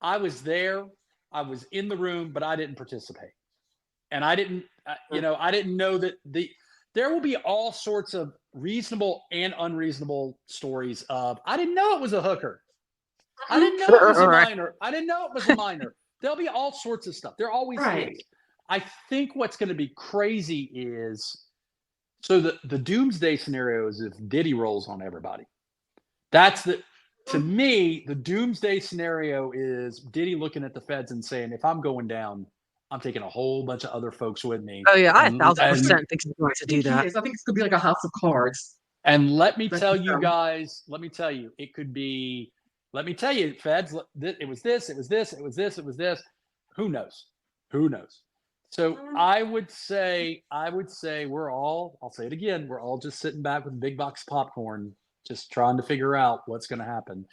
I was there. I was in the room, but I didn't participate. And I didn't, I didn't know that there will be all sorts of reasonable and unreasonable stories of, I didn't know it was a hooker. I didn't know it was a minor. I didn't know it was a minor. There'll be all sorts of stuff. There always is. I think what's going to be crazy is, so the doomsday scenario is if Diddy rolls on everybody. To me, the doomsday scenario is Diddy looking at the feds and saying, if I'm going down, I'm taking a whole bunch of other folks with me. Oh yeah, I 1,000% think he's going to do that. I think it's going to be like a house of cards. And let me tell you guys, it could be, feds, it was this, it was this, it was this, it was this. Who knows? So I would say I'll say it again, we're all just sitting back with big box popcorn, just trying to figure out what's going to happen.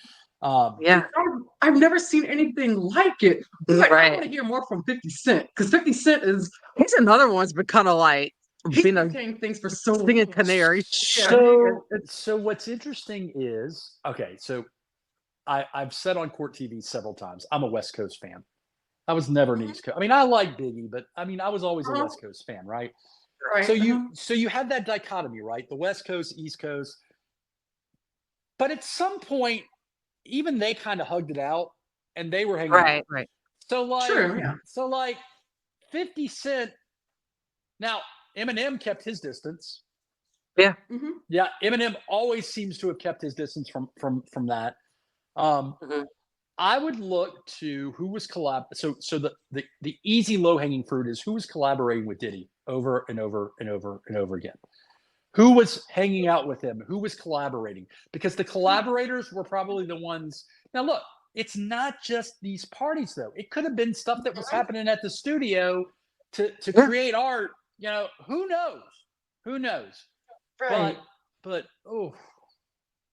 I've never seen anything like it. But I want to hear more from 50 Cent, because 50 Cent he's another one's been kind of like being things for so long. Singing canary. So what's interesting is, okay, so I've said on CourtTV several times, I'm a West Coast fan. I was never an East Coast. I mean, I like Biggie, but I mean, I was always a West Coast fan, right? Right. So you have that dichotomy, right? The West Coast, East Coast. But at some point, even they kind of hugged it out, and they were hanging out. Right. So like, true, yeah. So like, 50 Cent. Now Eminem kept his distance. Yeah. Yeah. Eminem always seems to have kept his distance from that. I would look to who was So the easy low hanging fruit is who was collaborating with Diddy over and over and over and over again. Who was hanging out with him? Who was collaborating? Because the collaborators were probably the ones. Now, look, it's not just these parties, though. It could have been stuff that was happening at the studio to create art. Who knows? Who knows? Right. But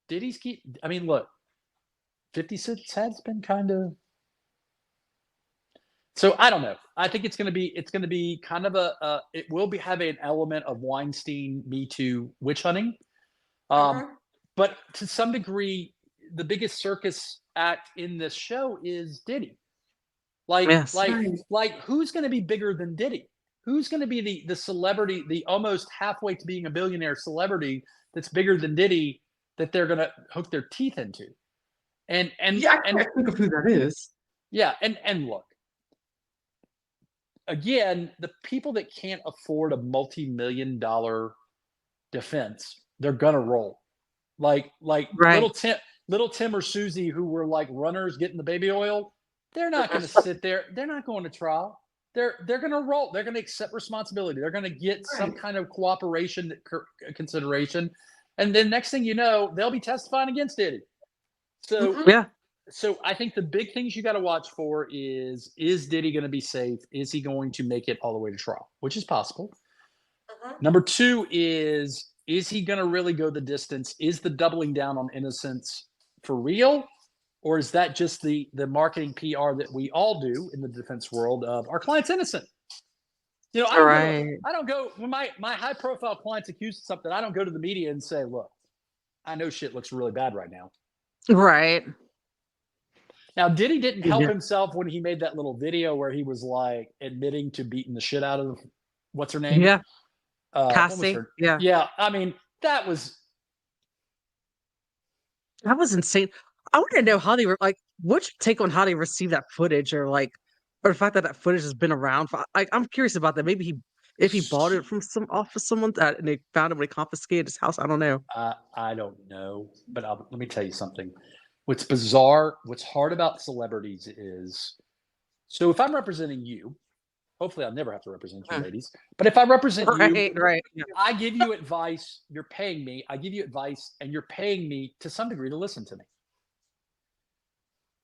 Diddy's look, 50 Cent has been kind of. So I don't know. I think it's going to be kind of it will have an element of Weinstein, Me Too, witch hunting. But to some degree, the biggest circus act in this show is Diddy. Like who's going to be bigger than Diddy? Who's going to be the celebrity, the almost halfway to being a billionaire celebrity that's bigger than Diddy that they're going to hook their teeth into? And I can't think of who that is. Yeah, and look. Again, the people that can't afford a multi-million-dollar defense they're gonna roll. Like Right. little Tim or Susie, who were like runners getting the baby oil, they're not going to sit there. They're not going to trial. They're going to roll. They're going to accept responsibility. They're going to get some kind of cooperation consideration, and then next thing you know, they'll be testifying against Diddy. So Yeah. So I think the big things you got to watch for is Diddy going to be safe? Is he going to make it all the way to trial, which is possible? Number two is he going to really go the distance? Is the doubling down on innocence for real? Or is that just the marketing PR that we all do in the defense world of our client's innocent? You know, I don't go when my high profile client's accused of something, I don't go to the media and say, look, I know shit looks really bad right now. Right. Now, Diddy didn't help himself when he made that little video where he was like admitting to beating the shit out of what's her name? Yeah. Cassie. Yeah. Yeah. I mean, that was insane. I want to know how they were like, what's your take on how they received that footage or the fact that footage has been around for, I'm curious about that. Maybe if he bought it from someone that and they found him when they confiscated his house. I don't know. I don't know, but let me tell you something. What's bizarre, what's hard about celebrities is, so if I'm representing you, hopefully I'll never have to represent you, ladies, but if I represent you, Yeah. I give you advice, you're paying me, I give you advice, and you're paying me to some degree to listen to me.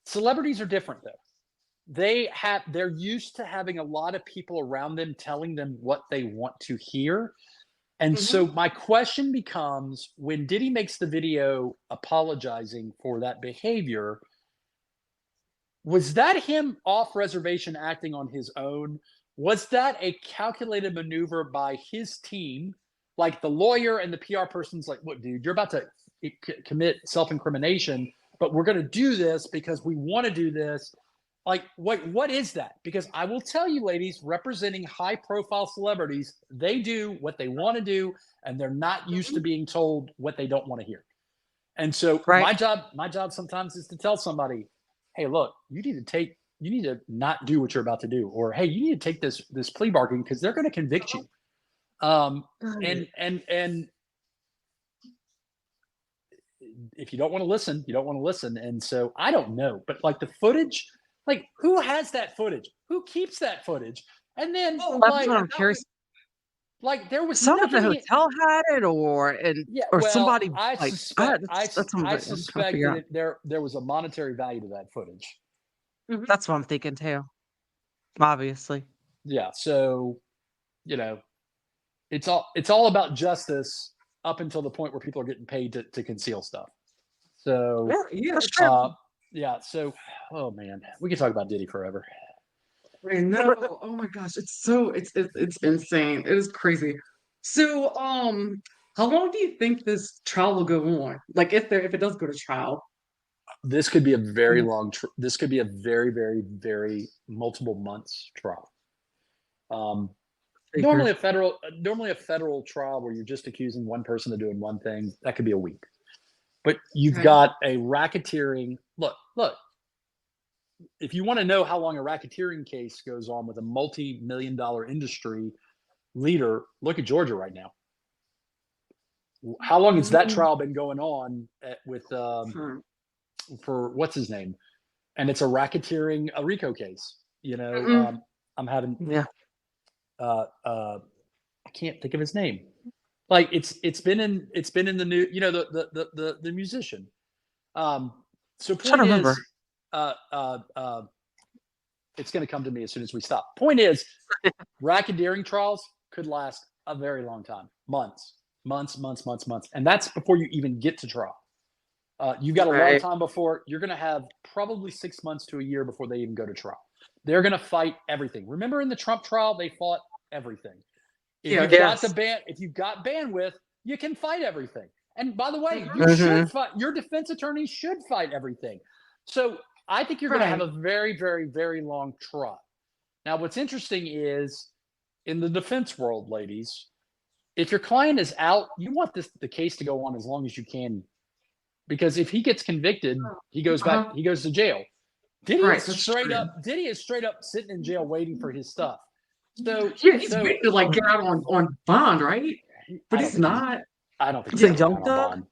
Celebrities are different though. They're used to having a lot of people around them telling them what they want to hear. And so my question becomes, when Diddy makes the video apologizing for that behavior, was that him off reservation acting on his own? Was that a calculated maneuver by his team? Like the lawyer and the PR person's like, look, dude, you're about to commit self-incrimination, but we're going to do this because we want to do this. Like, what is that? Because I will tell you, ladies, representing high-profile celebrities, they do what they want to do, and they're not used to being told what they don't want to hear. And so my job sometimes is to tell somebody, hey, look, you need to not do what you're about to do, or hey, you need to take this plea bargain because they're going to convict you. And if you don't want to listen, you don't want to listen. And so I don't know, but like the footage. Like, who has that footage? Who keeps that footage? And then, that's what I'm curious. Like, there was some of the hotel had it, or somebody. I suspect that there was a monetary value to that footage. That's what I'm thinking too. Obviously. Yeah. So, you know, it's all about justice up until the point where people are getting paid to conceal stuff. So that's true. Yeah, so oh man, we can talk about Diddy forever. I know. Oh my gosh, it's insane. It is crazy. So, how long do you think this trial will go on? Like, if it does go to trial, this could be a very long. This could be a very, very, very multiple months trial. Normally a federal trial where you're just accusing one person of doing one thing, that could be a week. But you've got a racketeering. Look. If you want to know how long a racketeering case goes on with a multi-million-dollar industry leader, look at Georgia right now. How long has that trial been going on for what's his name? And it's a racketeering, a RICO case. You know, I'm having I can't think of his name. Like it's been in the new, you know, the musician. So point is, it's going to come to me as soon as we stop. Point is, racketeering trials could last a very long time, months, and that's before you even get to trial. You've got a long time before. You're going to have probably 6 months to a year before they even go to trial. They're going to fight everything. Remember in the Trump trial, they fought everything. If you've got bandwidth, you can fight everything. And by the way, you should fight. Your defense attorneys should fight everything. So I think you're going to have a very, very, very long trial. Now, what's interesting is in the defense world, ladies, if your client is out, you want the case to go on as long as you can, because if he gets convicted, he goes back. He goes to jail. Diddy is straight up sitting in jail waiting for his stuff. So he's waiting to like get out on bond, right? But he's not. I don't think Is he's it going Young down on Thug? bond.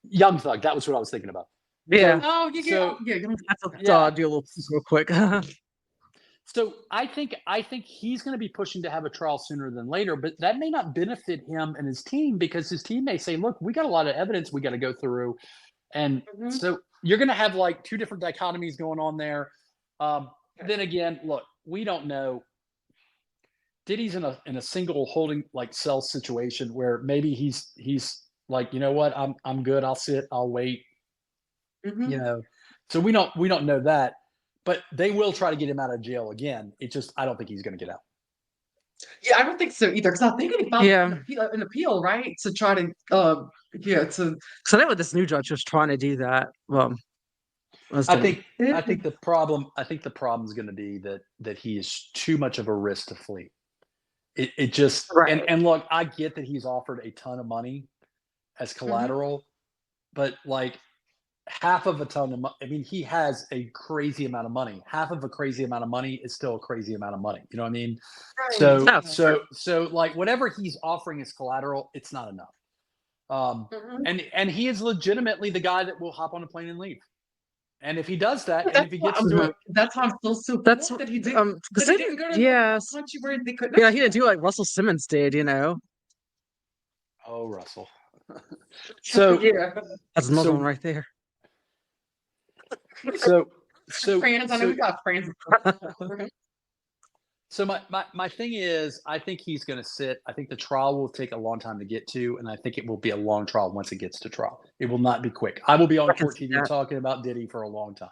Young Thug. That was what I was thinking about. Yeah. Oh, yeah, So yeah. That's yeah. do a little real quick. So I think he's going to be pushing to have a trial sooner than later, but that may not benefit him and his team because his team may say, "Look, we got a lot of evidence we got to go through," and so you're going to have like two different dichotomies going on there. Then again, look, we don't know. Diddy's in a single holding like cell situation where maybe he's like, you know what, I'm good. I'll sit. I'll wait. You know, so we don't know that. But they will try to get him out of jail again. It just I don't think he's going to get out. Yeah, I don't think so either. Because I'm thinking about an appeal, right? To try to, to. So that with this new judge was trying to do that. Well, I think the problem is going to be that he is too much of a risk to flee. It just and look, I get that he's offered a ton of money as collateral, but like half of a ton of money. I mean, he has a crazy amount of money. Half of a crazy amount of money is still a crazy amount of money. You know what I mean? Right. So like whatever he's offering as collateral, it's not enough. And he is legitimately the guy that will hop on a plane and leave. And if he does that, and if he gets to it, that's how I'm still so that's that he did. because they didn't go to the country where they couldn't. yeah, he didn't do like Russell Simmons did, you know. Oh, Russell. So yeah, that's another one right there. So Franz, I know we got Franz. So my thing is, I think he's going to sit. I think the trial will take a long time to get to, and I think it will be a long trial once it gets to trial. It will not be quick. I will be on Court TV talking about Diddy for a long time.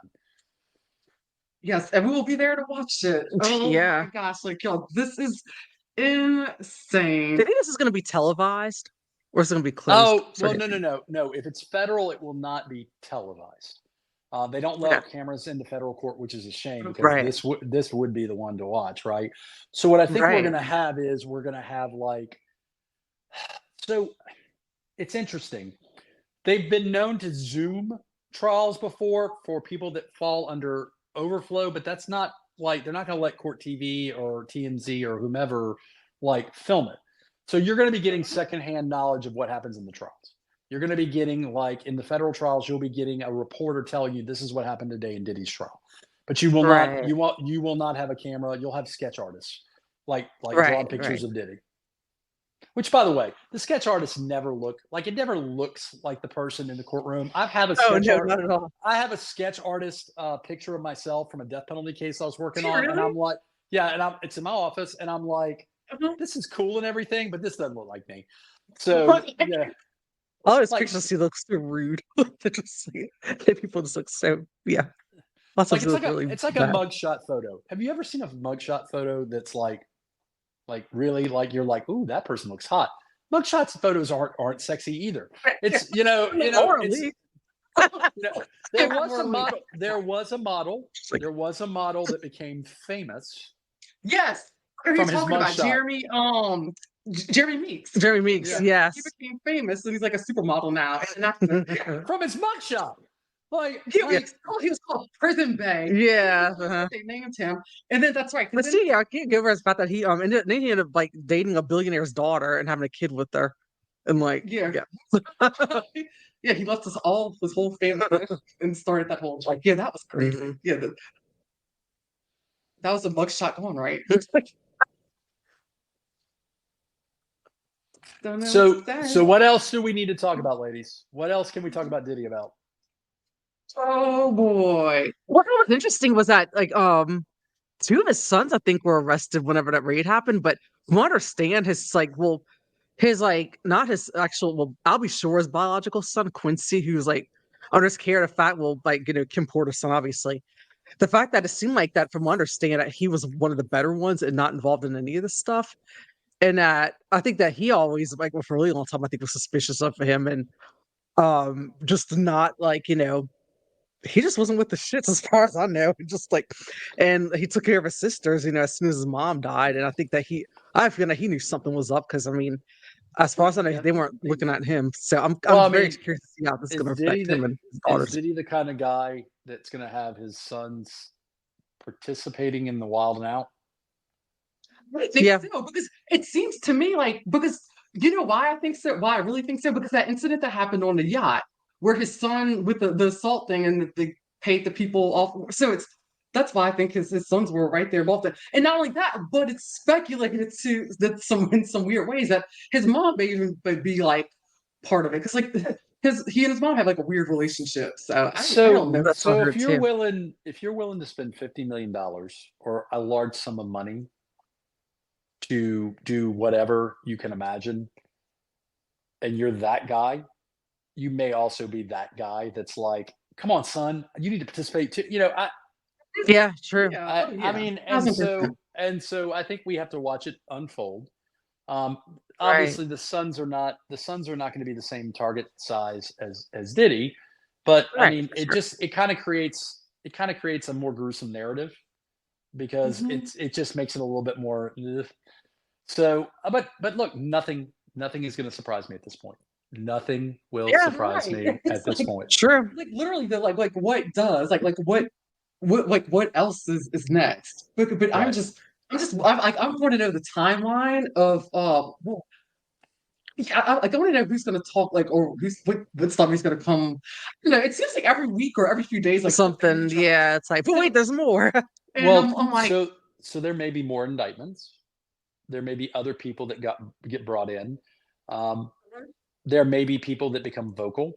Yes, and we will be there to watch it. Oh yeah. my gosh, like yo, this is insane. Do you think this is going to be televised, or is it going to be closed? Oh well, no. If it's federal, it will not be televised. They don't let cameras into federal court, which is a shame because this would be the one to watch, right? So what I think we're going to have is we're going to have like, so it's interesting. They've been known to Zoom trials before for people that fall under overflow, but that's not like they're not going to let Court TV or TMZ or whomever like film it. So you're going to be getting secondhand knowledge of what happens in the trials. You're going to be getting like in the federal trials, you'll be getting a reporter telling you this is what happened today in Diddy's trial. But you will not you will not have a camera. You'll have sketch artists like drawing pictures of Diddy. Which, by the way, the sketch artists never look like it. Never looks like the person in the courtroom. I have a sketch not at all. I have a sketch artist picture of myself from a death penalty case I was working on, and I'm like, it's in my office, and I'm like, this is cool and everything, but this doesn't look like me. So yeah. All those pictures he looks so rude. People just look so It's like a mugshot photo. Have you ever seen a mugshot photo that's like really like you're like, ooh, that person looks hot. Mugshots photos aren't sexy either. It's there was a model that became famous. Yes. Who are you talking about? Jeremy Meeks. Jeremy Meeks, yes. He became famous, and he's like a supermodel now. From his mugshot. Like he was called Prison Bay. Yeah. They named him. And then that's right. But see, I can't give her about that. He ended up like dating a billionaire's daughter and having a kid with her. And like he left us all his whole family and started that whole that was crazy. Yeah, that was a mugshot going right. So what else do we need to talk about, ladies? What else can we talk about Diddy about? Oh boy. What was interesting was that like two of his sons I think were arrested whenever that raid happened, but from what I understand not his actual I'll be sure his biological son Quincy, who's like under his care, the fact Kim Porter's son, obviously. The fact that it seemed like that from what I understand that he was one of the better ones and not involved in any of this stuff. And that I think that he always for a really long time I think was suspicious of him and just not he just wasn't with the shits as far as I know. And he took care of his sisters, as soon as his mom died. And I think that he knew something was up because as far as I know, they weren't looking at him. So I'm very curious to see how this is going to affect him and his daughters. Is Diddy the kind of guy that's going to have his sons participating in the Wild 'N Out? I think so, because it seems to me because you know why I think so? Why I really think so? Because that incident that happened on the yacht, where his son with the assault thing, and they paid the people off. So that's why I think his sons were right there involved. And not only that, but it's speculated to that some in some weird ways that his mom may even be like part of it, because like he and his mom have like a weird relationship. So I don't know. That's what I So heard too. if you're willing to spend $50 million or a large sum of money to do whatever you can imagine, and you're that guy, you may also be that guy that's like, come on, son, you need to participate too. Yeah, true. Yeah, oh I yeah, mean, 1000%. and so I think we have to watch it unfold. Um, Right. Obviously, the sons are not going to be the same target size as Diddy, but I Right, mean, for it sure. just it kind of creates a more gruesome narrative because Mhm. it just makes it a little bit more. Ugh. So, but look, nothing is going to surprise me at this point. Nothing will Yeah, surprise Right. me at It's this point. true. like literally the like what does like what else is next? But Right. I want to know the timeline of well, yeah, like I want to know who's going to talk, like, or what stuff is going to come. You know, it seems like every week or every few days, like something new Something, drops. yeah, it's like, but wait, So, there's more. and Well, I'm like, so there may be more indictments. There may be other people that get brought in. Um, there may be people that become vocal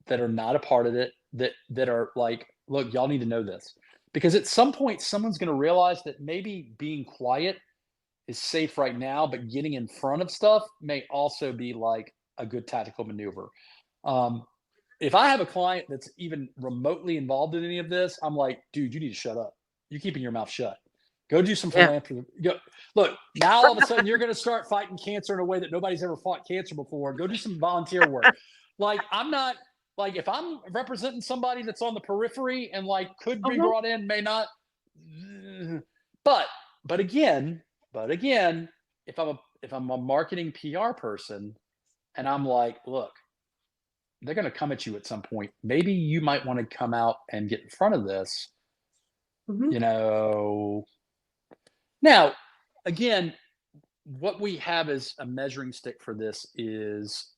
that are not a part of it that are like, look, y'all need to know this because at some point someone's going to realize that maybe being quiet is safe right now, but getting in front of stuff may also be like a good tactical maneuver. Um, if I have a client that's even remotely involved in any of this, I'm like, dude, you need to shut up. You're keeping your mouth shut. Go do some Yeah. philanthropy. Look, now all of a sudden you're going to start fighting cancer in a way that nobody's ever fought cancer before. Go do some volunteer work. Like, I'm not, like, if I'm representing somebody that's on the periphery and like could be uh-huh, brought in, may not. But, but again, but again, if I'm a marketing PR person and I'm like, look, they're going to come at you at some point. Maybe you might want to come out and get in front of this. mhm, You know, now again, what we have as a measuring stick for this is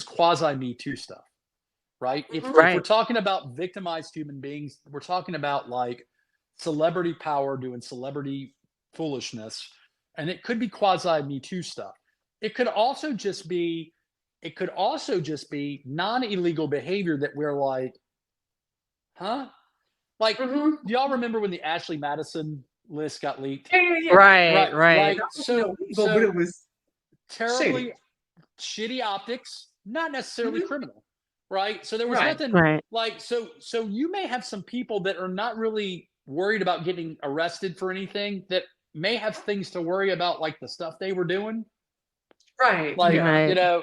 quasi Me Too stuff, right? mhm, If we're Right. talking about victimized human beings, we're talking about like celebrity power doing celebrity foolishness, and it could be quasi Me Too stuff. It could also just be non-illegal behavior that we're like, huh? Like, mhm. do y'all remember when the Ashley Madison list got leaked? Yeah, yeah, yeah. Right, Right, right. right. That wasn't illegal, but it was shady. Terribly shitty optics, not necessarily Mhm. criminal, right? So there was Right. nothing Right. like so you may have some people that are not really worried about getting arrested for anything that may have things to worry about like the stuff they were doing. Right. Like, Yeah. Right.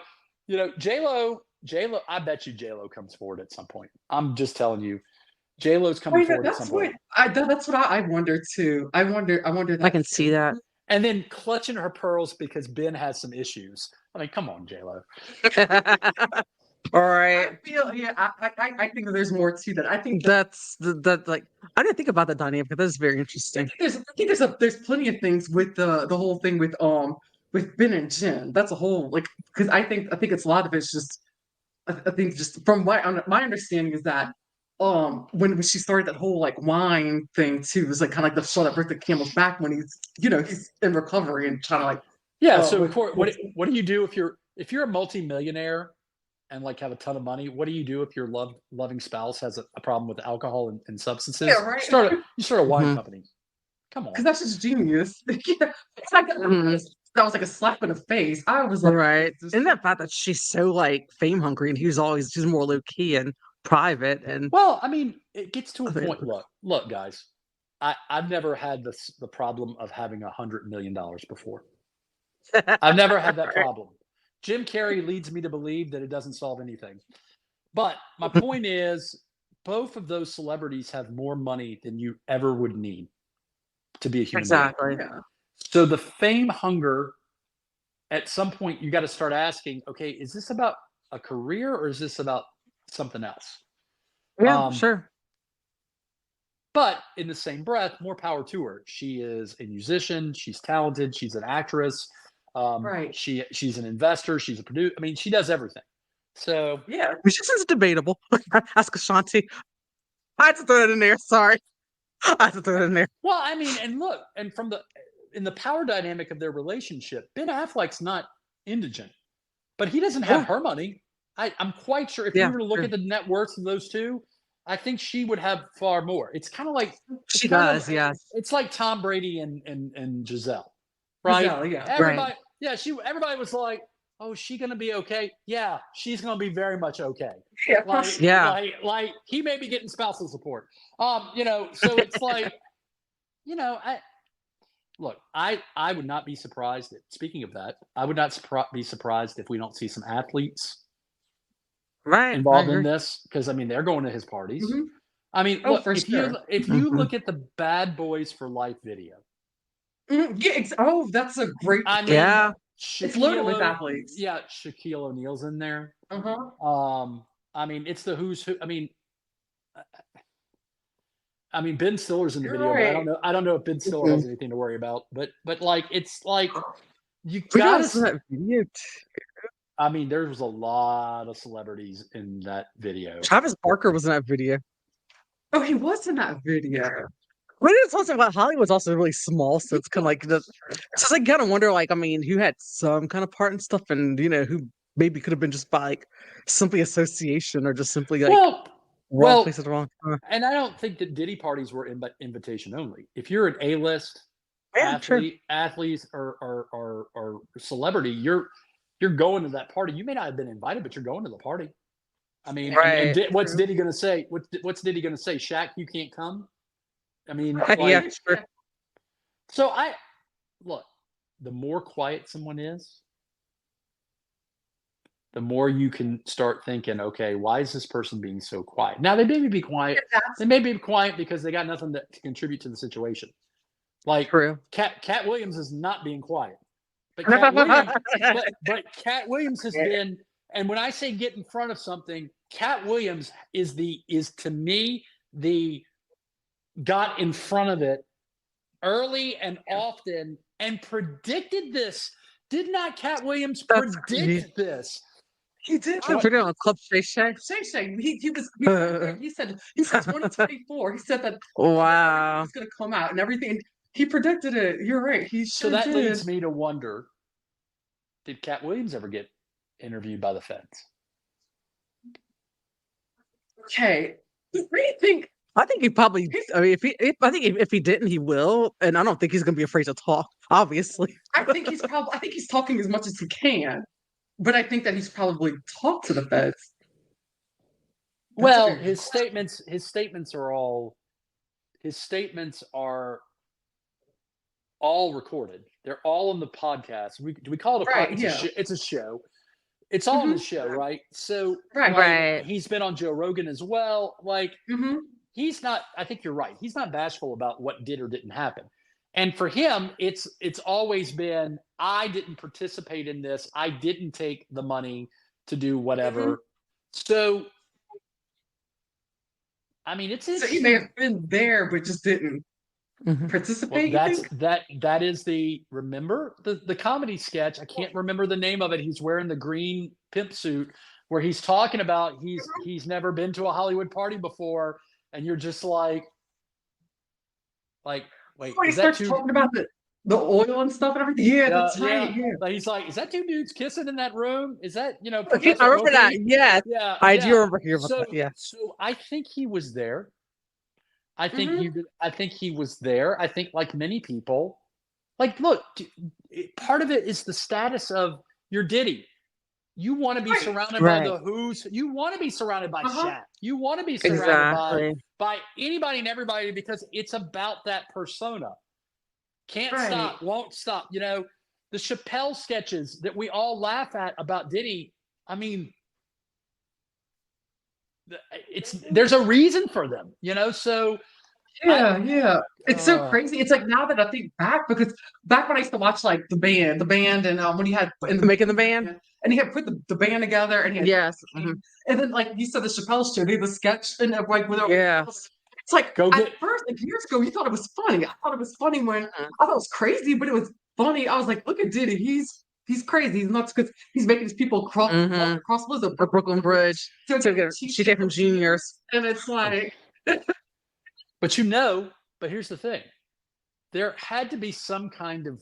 J Lo, I bet you J Lo comes forward at some point. I'm just telling you, J Lo's I coming mean, forward at some that's what point. that's what I wonder too. I wonder I that can see too. that. And then clutching her pearls because Ben has some issues. I mean, come on, J Lo. All right. I feel, yeah, I think that there's more to that. I think that That like I didn't think about that dynamic, but that's very interesting. I think there's plenty of things with the whole thing with Ben and Jen. That's a whole, like, because I think it's a lot of it's just I think just from my understanding is that when she started that whole like wine thing too, it was like kind of like the straw that broke the camel's back when he's in recovery and trying to like Yeah. So, Court, with what do you do if you're a multimillionaire and like have a ton of money? What do you do if your loving spouse has a problem with alcohol and yeah, substances? right, You start a wine Mhm. company. Come because on. that's just genius. Yeah, it's like Mhm. that was like a slap in the face. I was like, Right. Jesus. And that fact that she's so like fame hungry and she's more low key and private and Well, I mean, it gets to a I think point. Look, guys. I've never had the problem of having $100 million before. I've never had that right. problem. Jim Carrey leads me to believe that it doesn't solve anything. But my point is, both of those celebrities have more money than you ever would need to be a human being. Exactly. Yeah. So the fame hunger, at some point, you got to start asking, okay, is this about a career or is this about something else? Yeah, Um, sure. but in the same breath, more power to her. She is a musician. She's talented. She's an actress. Right. She's an investor. She's a producer. I mean, she does everything. So Yeah. Which is debatable. Ask Ashanti. I had to throw it in there. Sorry. I had to throw it in there. well, I mean, and look, and in the power dynamic of their relationship, Ben Affleck's not indigent, but he doesn't have her money. I'm quite sure if you were to look at the net worths of those two, I think she would have far more. It's kind of like She does, yes. It's like Tom Brady and Giselle, right? Giselle, yeah. Everybody, everybody was like, "Oh, is she gonna be okay?" Yeah, she's gonna be very much okay. Yeah. Like he may be getting spousal support. So it's like, I would not be surprised. Speaking of that, I would not be surprised if we don't see some athletes involved in this, because I mean they're going to his parties. Mm-hmm. I mean, Oh, look, for if sure. you look at the Bad Boys for Life video, Yeah. That's a great. I mean, It's loaded with athletes. Yeah, Shaquille O'Neal's in there. Uh-huh. I mean, it's the who's who. I mean, Ben Stiller's in the video, right. but I don't know if Ben Stiller has anything to worry about. But like, it's like you gotta. that video. I mean, there was a lot of celebrities in that video. Travis Barker was in that video. Oh, he was in that video. But it's also about Hollywood's also really small, so it's kind of like it's just like kind of wonder, like, I mean, who had some kind of part and stuff, and who maybe could have been just by like simply association or just simply like wrong place at the wrong time. And I don't think that Diddy parties were invitation only. If you're an A-list athlete or celebrity, you're going to that party. You may not have been invited, but you're going to the party. I mean, what's Diddy going to say? What's Diddy going to say? Shaq, you can't come? I mean, sure. So look, the more quiet someone is, the more you can start thinking, okay, why is this person being so quiet? Now, they may be quiet. They may be quiet because they got nothing to contribute to the situation. Like, Cat Williams is not being quiet. But Cat Williams has been, and when I say get in front of something, Cat Williams is to me the got in front of it early and often and predicted this. Did not Cat Williams predict this? He did. I forget on Club Shay Shay. He was. He said 2024. He said that. Wow. It's going to come out and everything. He predicted it. You're right. So that leads me to wonder: did Cat Williams ever get interviewed by the feds? Okay. What do you think? I think he probably. I mean, if he didn't, he will, and I don't think he's going to be afraid to talk. Obviously, I think he's talking as much as he can, but I think that he's probably talked to the feds. Well, his statements are all recorded. They're all on the podcast. Do we call it a podcast? It's a show. It's all on the show, right? So he's been on Joe Rogan as well. Like he's not. I think you're right. He's not bashful about what did or didn't happen. And for him, it's always been, I didn't participate in this. I didn't take the money to do whatever. So, I mean, so he may have been there, but just didn't participate. Well, that is remember the comedy sketch. I can't remember the name of it. He's wearing the green pimp suit where he's talking about he's never been to a Hollywood party before, and you're just like. Wait, he starts talking about the oil and stuff and everything. Yeah, that's right. Yeah. But he's like, is that two dudes kissing in that room? Is that I remember that. Yeah, I do remember hearing about that. Yeah. So I think he was there. I think he was there. I think, like many people, like, look, part of it is the status of your Diddy. You want to be surrounded by the who's. You want to be surrounded by Shaq. You want to be surrounded by anybody and everybody because it's about that persona. Can't stop, won't stop. The Chappelle sketches that we all laugh at about Diddy. I mean, there's a reason for them. So. Yeah. It's so crazy. It's like now that I think back, because back when I used to watch like the band, and when he had making the band, and he had put the band together, and he had, and then like you said, the Chappelle show, they had the sketch and like it's like at first, like years ago, you thought it was funny. I thought it was funny when I thought it was crazy, but it was funny. I was like, look at Diddy, he's he's crazy. He's nuts because he's making these people cross was the The Brooklyn Bridge. to So get she came from juniors. and it's like, But but here's the thing. There had to be some kind of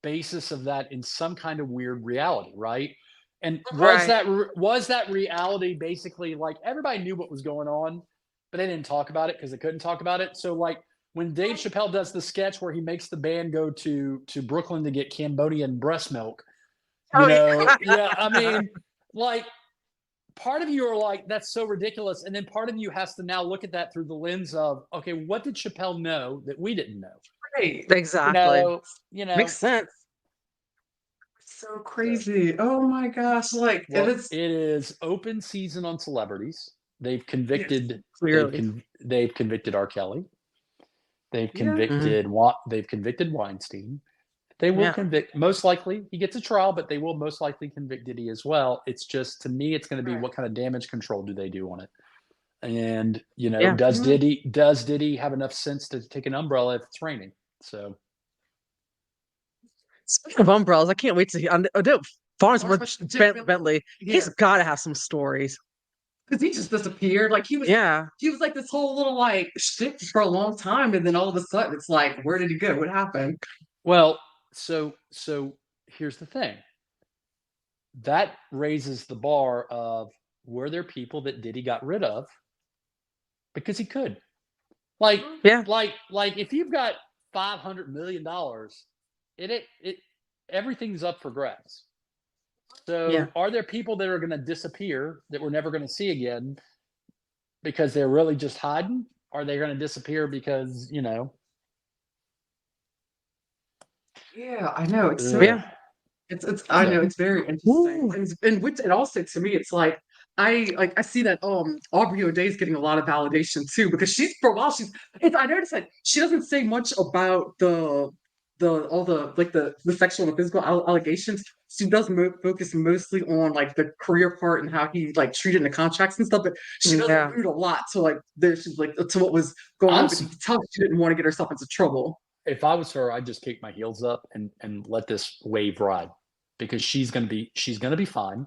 basis of that in some kind of weird reality, right? And was that reality basically like everybody knew what was going on, but they didn't talk about it because they couldn't talk about it? So like when Dave Chappelle does the sketch where he makes the band go to Brooklyn to get Cambodian breast milk, yeah, I mean, like part of you are like, that's so ridiculous. And then part of you has to now look at that through the lens of, okay, what did Chappelle know that we didn't know? Right. Exactly. Makes sense. So crazy. Oh my gosh. Like it is open season on celebrities. They've convicted they've convicted R. Kelly. They've convicted Weinstein. They will convict, most likely he gets a trial, but they will most likely convict Diddy as well. It's just, to me, it's going to be what kind of damage control do they do on it? And does Diddy have enough sense to take an umbrella if it's raining? So speaking of umbrellas, I can't wait to hear Farns Bentley. He's got to have some stories. Because he just disappeared. Like he was like this whole little like shit for a long time, and then all of a sudden it's like, where did he go? What happened? Well, so here's the thing. That raises the bar of, were there people that Diddy got rid of because he could? Like if you've got $500 million, everything's up for grabs. So are there people that are going to disappear that we're never going to see again because they're really just hiding? Are they going to disappear because, Yeah, I know. It's so, I know it's very interesting. And also to me, it's like I see that Aubrey O'Day's getting a lot of validation too, because for a while I noticed that she doesn't say much about all the sexual and physical allegations. She does focus mostly on like the career part and how he like treated in the contracts and stuff, but she doesn't allude a lot to like she's like to what was going on. But you can tell she didn't want to get herself into trouble. If I was her, I'd just kick my heels up and let this wave ride, because she's gonna be fine.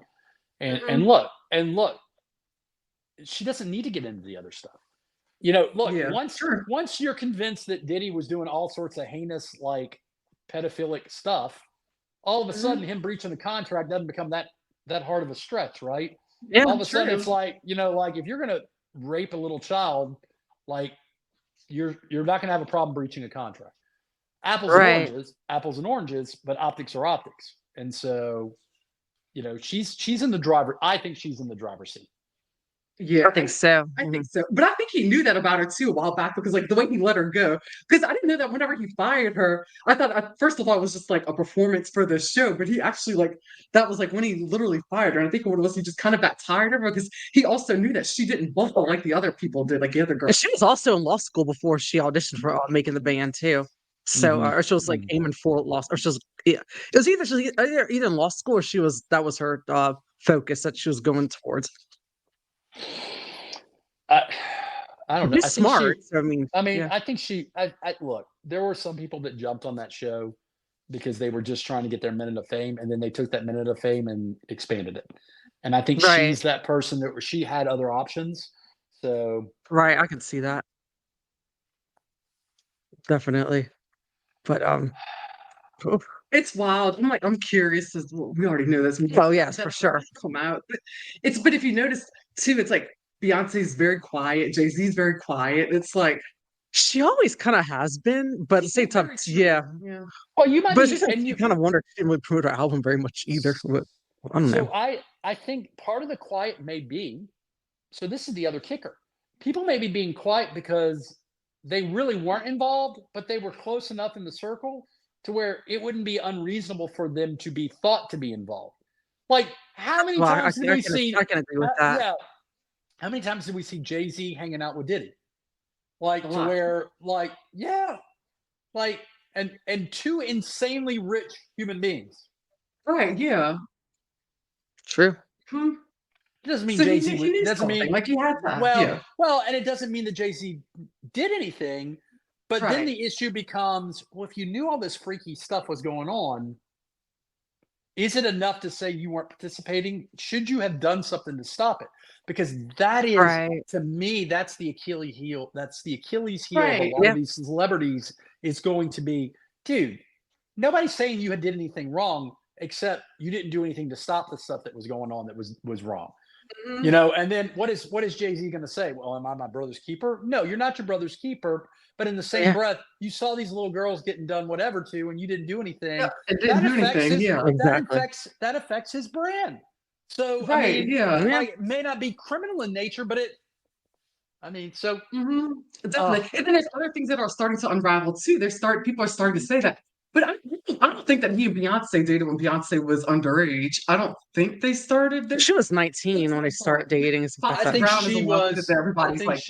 And look, she doesn't need to get into the other stuff. Once you're convinced that Diddy was doing all sorts of heinous like pedophilic stuff, all of a sudden him breaching the contract doesn't become that hard of a stretch, right? Yeah, all of a sudden it's like, like if you're gonna rape a little child, like you're not gonna have a problem breaching a contract. Apples and oranges, but optics are optics. And so, she's in the driver. I think she's in the driver's seat. Yeah, I think so. I think so. But I think he knew that about her too a while back, because like the way he let her go. Because I didn't know that whenever he fired her, I thought first of all it was just like a performance for the show, but he actually like that was like when he literally fired her. And I think what it was, he just kind of got tired of her because he also knew that she didn't bubble like the other people did, like the other girls. And she was also in law school before she auditioned for Making the Band too. So or she was like aiming for law, or she was it was either in law school or that was her focus that she was going towards. I don't know. She's smart. I think look, there were some people that jumped on that show because they were just trying to get their minute of fame, and then they took that minute of fame and expanded it. And I think she's that person that she had other options. So I can see that. Definitely. But it's wild. I'm curious. We already know this. Oh yes, for sure. Come out, but if you notice too, it's like Beyonce's very quiet. JayZ's very quiet. It's like she always kind of has been, but at the same time, yeah. Well, you might. But you kind of wonder she didn't really promote her album very much either. But I don't know. I think part of the quiet may be. So this is the other kicker. People may be being quiet because they really weren't involved, but they were close enough in the circle to where it wouldn't be unreasonable for them to be thought to be involved. Like, how many times did we see? I can agree with that. Yeah. How many times did we see JayZ hanging out with Diddy? Like, to where, like, like, and two insanely rich human beings. Right. Yeah. True. It doesn't mean JayZ doesn't mean like he had that. Well, and it doesn't mean that JayZ did anything, but then the issue becomes, well, if you knew all this freaky stuff was going on, Is it enough to say you weren't participating? Should you have done something to stop it? Because that is, to me, that's the Achilles heel. That's the Achilles heel of a lot of these celebrities, is going to be, dude, nobody's saying you did anything wrong, except you didn't do anything to stop the stuff that was going on that was wrong. You know, and then what is JayZ going to say? Well, am I my brother's keeper? No, you're not your brother's keeper. But in the same breath, you saw these little girls getting done whatever to, and you didn't do anything. Yeah, it didn't do anything. That affects his brand. So I mean, like, it may not be criminal in nature, but definitely. And then there's other things that are starting to unravel too. People are starting to say that. But I don't think that he and Beyonce dated when Beyonce was underage. I don't think they started. She was 19 when they started dating. Foxy Brown is the one that everybody's like,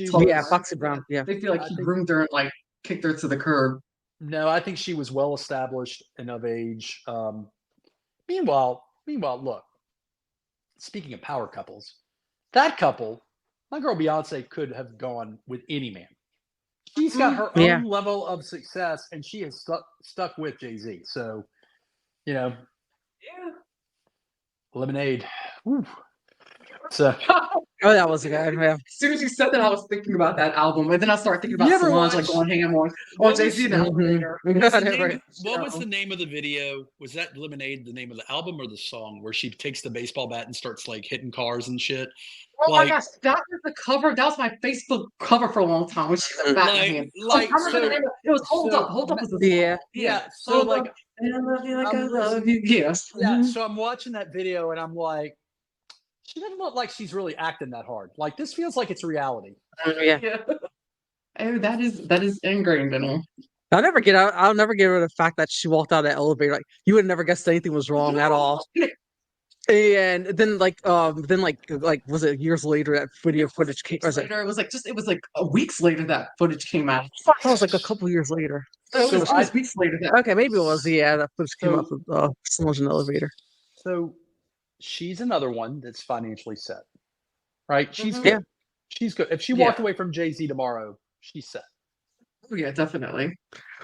Foxy Brown. Yeah, they feel like he groomed her and like kicked her to the curb. No, I think she was well established and of age. Meanwhile, look. Speaking of power couples, that couple, my girl Beyonce, could have gone with any man. She's got her own level of success, and she has stuck with JayZ. So, you know, Lemonade. Woo. So, that was good. Yeah. As soon as you said that, I was thinking about that album, and then I started thinking about Solange like going ham on JayZ and Elevator. What was the name of the video? Was that Lemonade the name of the album or the song where she takes the baseball bat and starts like hitting cars and shit? Oh my gosh, that was the cover. That was my Facebook cover for a long time when she was back in. It was Hold Up. Hold Up was the song. So like, I love you like I love you. Yes. Yeah. So I'm watching that video and I'm like, she doesn't look like she's really acting that hard. Like, this feels like it's reality. Oh, that is ingrained in her. I'll never get rid of the fact that she walked out of the elevator. Like, you would never guess anything was wrong at all. And then was it years later that video footage came? It was like weeks later that footage came out. It was like a couple years later. It was weeks later. Okay, maybe it was. Yeah, that footage came up with Solange in the elevator. So she's another one that's financially set, right? She's good. She's good. If she walked away from JayZ tomorrow, she's set. Oh yeah, definitely.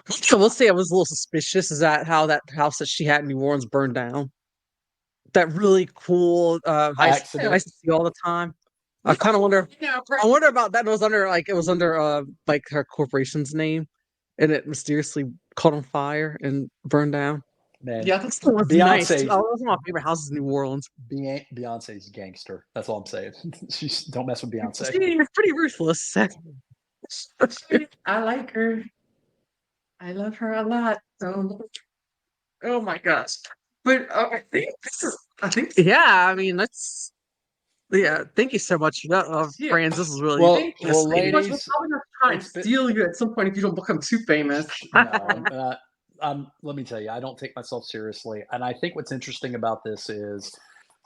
So we'll say I was a little suspicious. Is that how that house that she had in New Orleans burned down? That really cool I see all the time. I kind of wonder. I wonder about that. It was under her corporation's name, and it mysteriously caught on fire and burned down. Man, yeah, that's the one. Beyonce. That was one of my favorite houses in New Orleans. Beyonce's gangster. That's all I'm saying. Don't mess with Beyonce. She's pretty ruthless. I like her. I love her a lot. Oh my gosh. But I think I mean, that's thank you so much for that, Franz. This is really ladies, we're probably trying to steal you at some point if you don't become too famous. Let me tell you, I don't take myself seriously. And I think what's interesting about this is,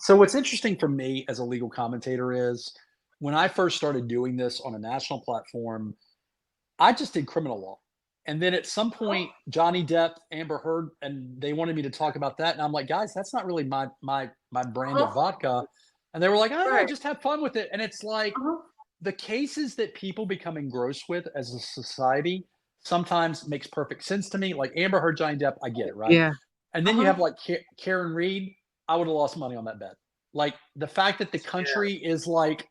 so what's interesting for me as a legal commentator is, when I first started doing this on a national platform, I just did criminal law. And then at some point, Johnny Depp, Amber Heard, and they wanted me to talk about that. And I'm like, guys, that's not really my brand of vodka. And they were like, oh, just have fun with it. And it's like the cases that people become engrossed with as a society sometimes makes perfect sense to me. Like Amber Heard, Johnny Depp, I get it, right? Yeah. And then you have like Karen Reed. I would have lost money on that bet. Like the fact that the country is like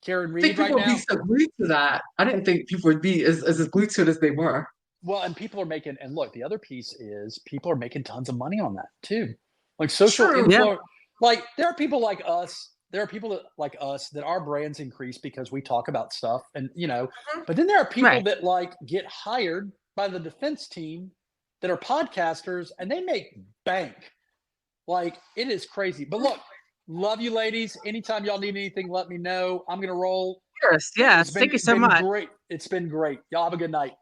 Karen Reed right now. People would be so glued to that. I didn't think people would be as glued to it as they were. Well, and people are making, and look, the other piece is people are making tons of money on that too. Like social influence. Like there are people like us. There are people like us that our brands increase because we talk about stuff, and but then there are people that like get hired by the defense team that are podcasters and they make bank. Like it is crazy. But look, love you ladies. Anytime y'all need anything, let me know. I'm gonna roll. Yes, thank you so much. Great. It's been great. Y'all have a good night.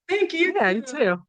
Thank you. Yeah, you too.